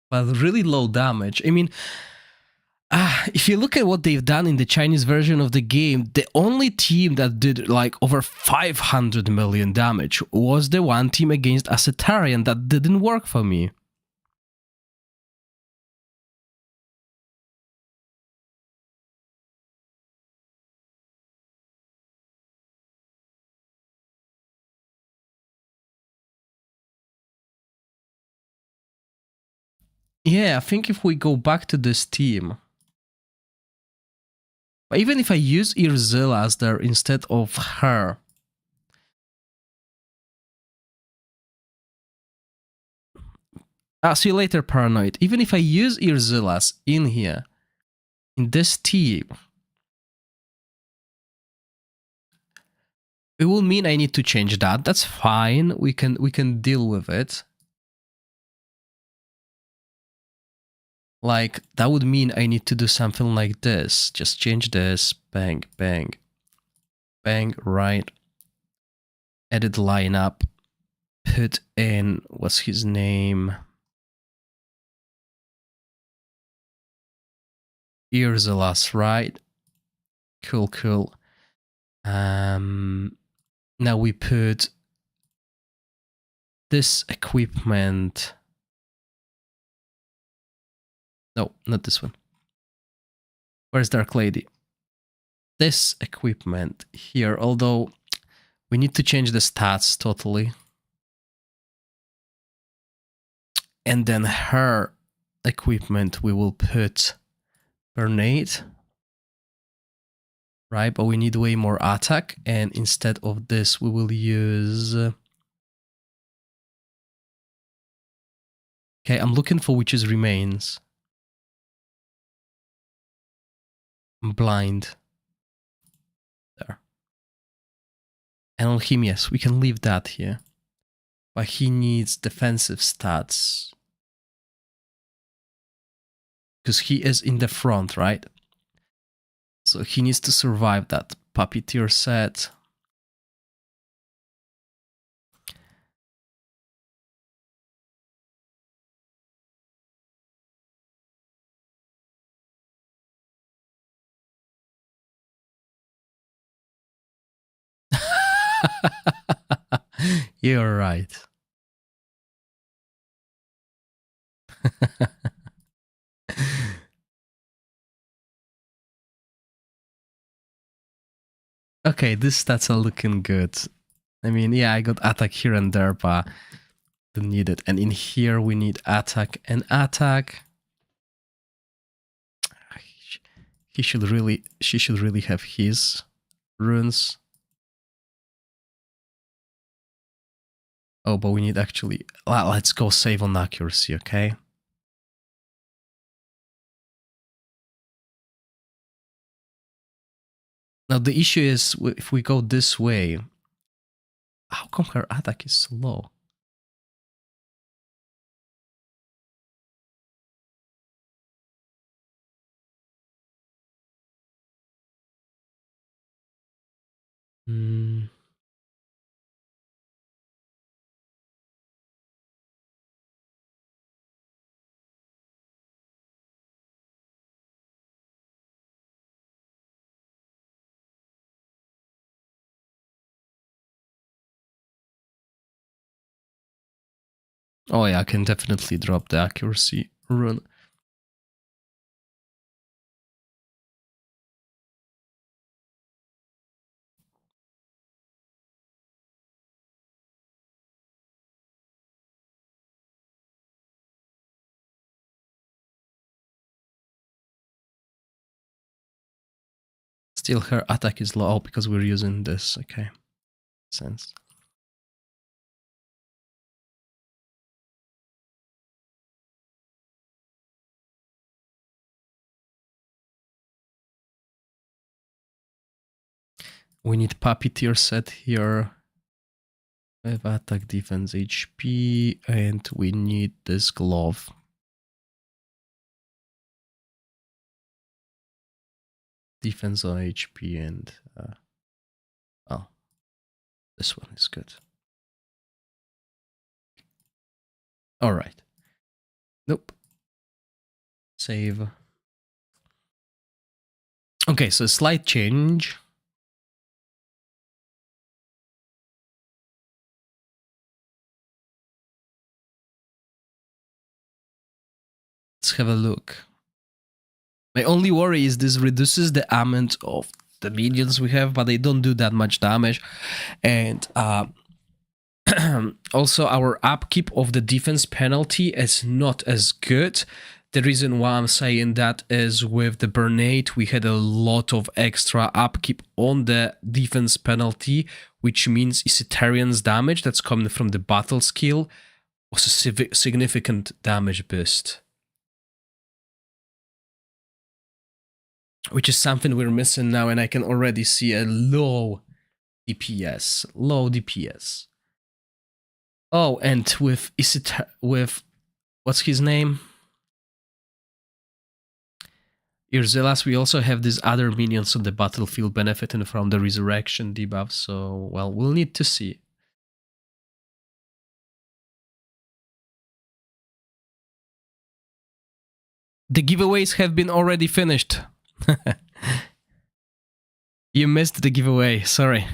But really low damage. I mean, if you look at what they've done in the Chinese version of the game, the only team that did like over 500 million damage was the one team against Asetarian. That didn't work for me. Yeah, I think if we go back to this team, even if I use Urzulas there instead of her, see you later, Paranoid. Even if I use Urzulas in here, in this team, it will mean I need to change that. That's fine. We can deal with it. Like, that would mean I need to do something like this. Just change this. Bang, bang. Bang, right. Edit lineup. Put in, what's his name? Urzulas, right? Cool, cool. Now we put this equipment. No, not this one. Where's Dark Lady? This equipment here, although we need to change the stats totally. And then her equipment we will put grenade. Right, but we need way more attack, and instead of this we will use... Okay, I'm looking for witch's remains. I'm blind. There. And on him, yes, we can leave that here. But he needs defensive stats. Because he is in the front, right? So he needs to survive that puppeteer set. You're right. Okay, these stats are looking good. I mean, yeah, I got attack here and there, but don't need it. And in here we need attack and attack. She should really have his runes. Oh, but we need actually... Let's go save on accuracy, okay? Now the issue is, if we go this way, how come her attack is so low? Hmm. Oh yeah, I can definitely drop the accuracy rune. Still, her attack is low because we're using this. Okay, sense. We need puppeteer set here. We have attack, defense, HP, and we need this glove. Defense on HP and... oh, this one is good. Alright. Nope. Save. Okay, so slight change. Let's have a look. My only worry is this reduces the amount of the minions we have, but they don't do that much damage. And also our upkeep of the defense penalty is not as good. The reason why I'm saying that is with the Burnate, we had a lot of extra upkeep on the defense penalty, which means Isitarian's damage that's coming from the battle skill was a significant damage boost. Which is something we're missing now, and I can already see a low DPS. Low DPS. Oh, and with what's his name? Urzelas, we also have these other minions on the battlefield benefiting from the resurrection debuff, so, well, we'll need to see. The giveaways have been already finished. You missed the giveaway, sorry.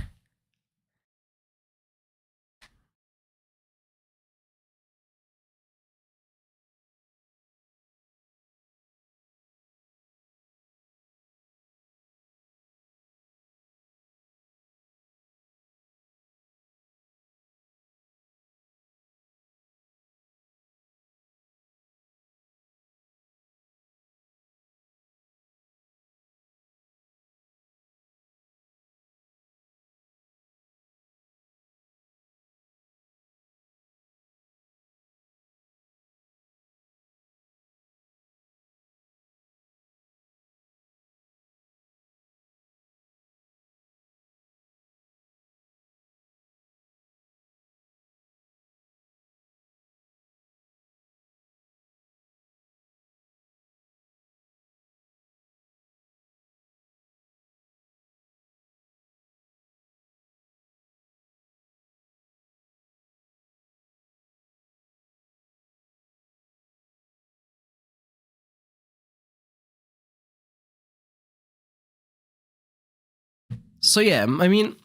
So yeah, I mean,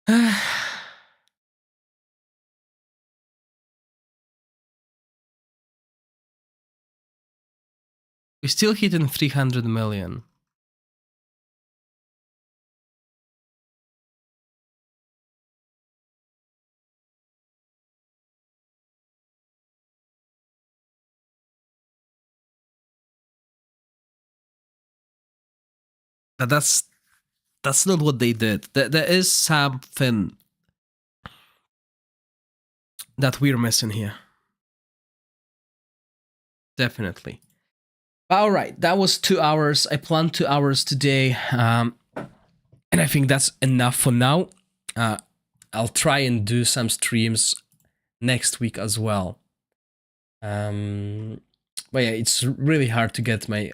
we're still hitting 300 million. But that's not what they did. There is something that we're missing here. Definitely. All right, that was 2 hours. I planned 2 hours today, and I think that's enough for now. I'll try and do some streams next week as well. But yeah, it's really hard to get my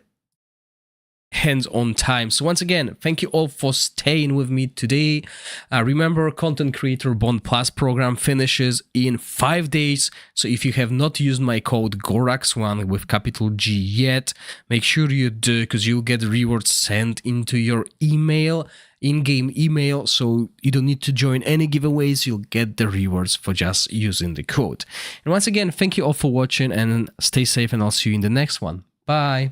hands on time. So once again, thank you all for staying with me today. Remember, Content Creator Bond Plus program finishes in 5 days. So if you have not used my code Gorax1 with capital G yet, make sure you do, because you'll get rewards sent into your email, in-game email. So you don't need to join any giveaways. You'll get the rewards for just using the code. And once again, thank you all for watching, and stay safe, and I'll see you in the next one. Bye.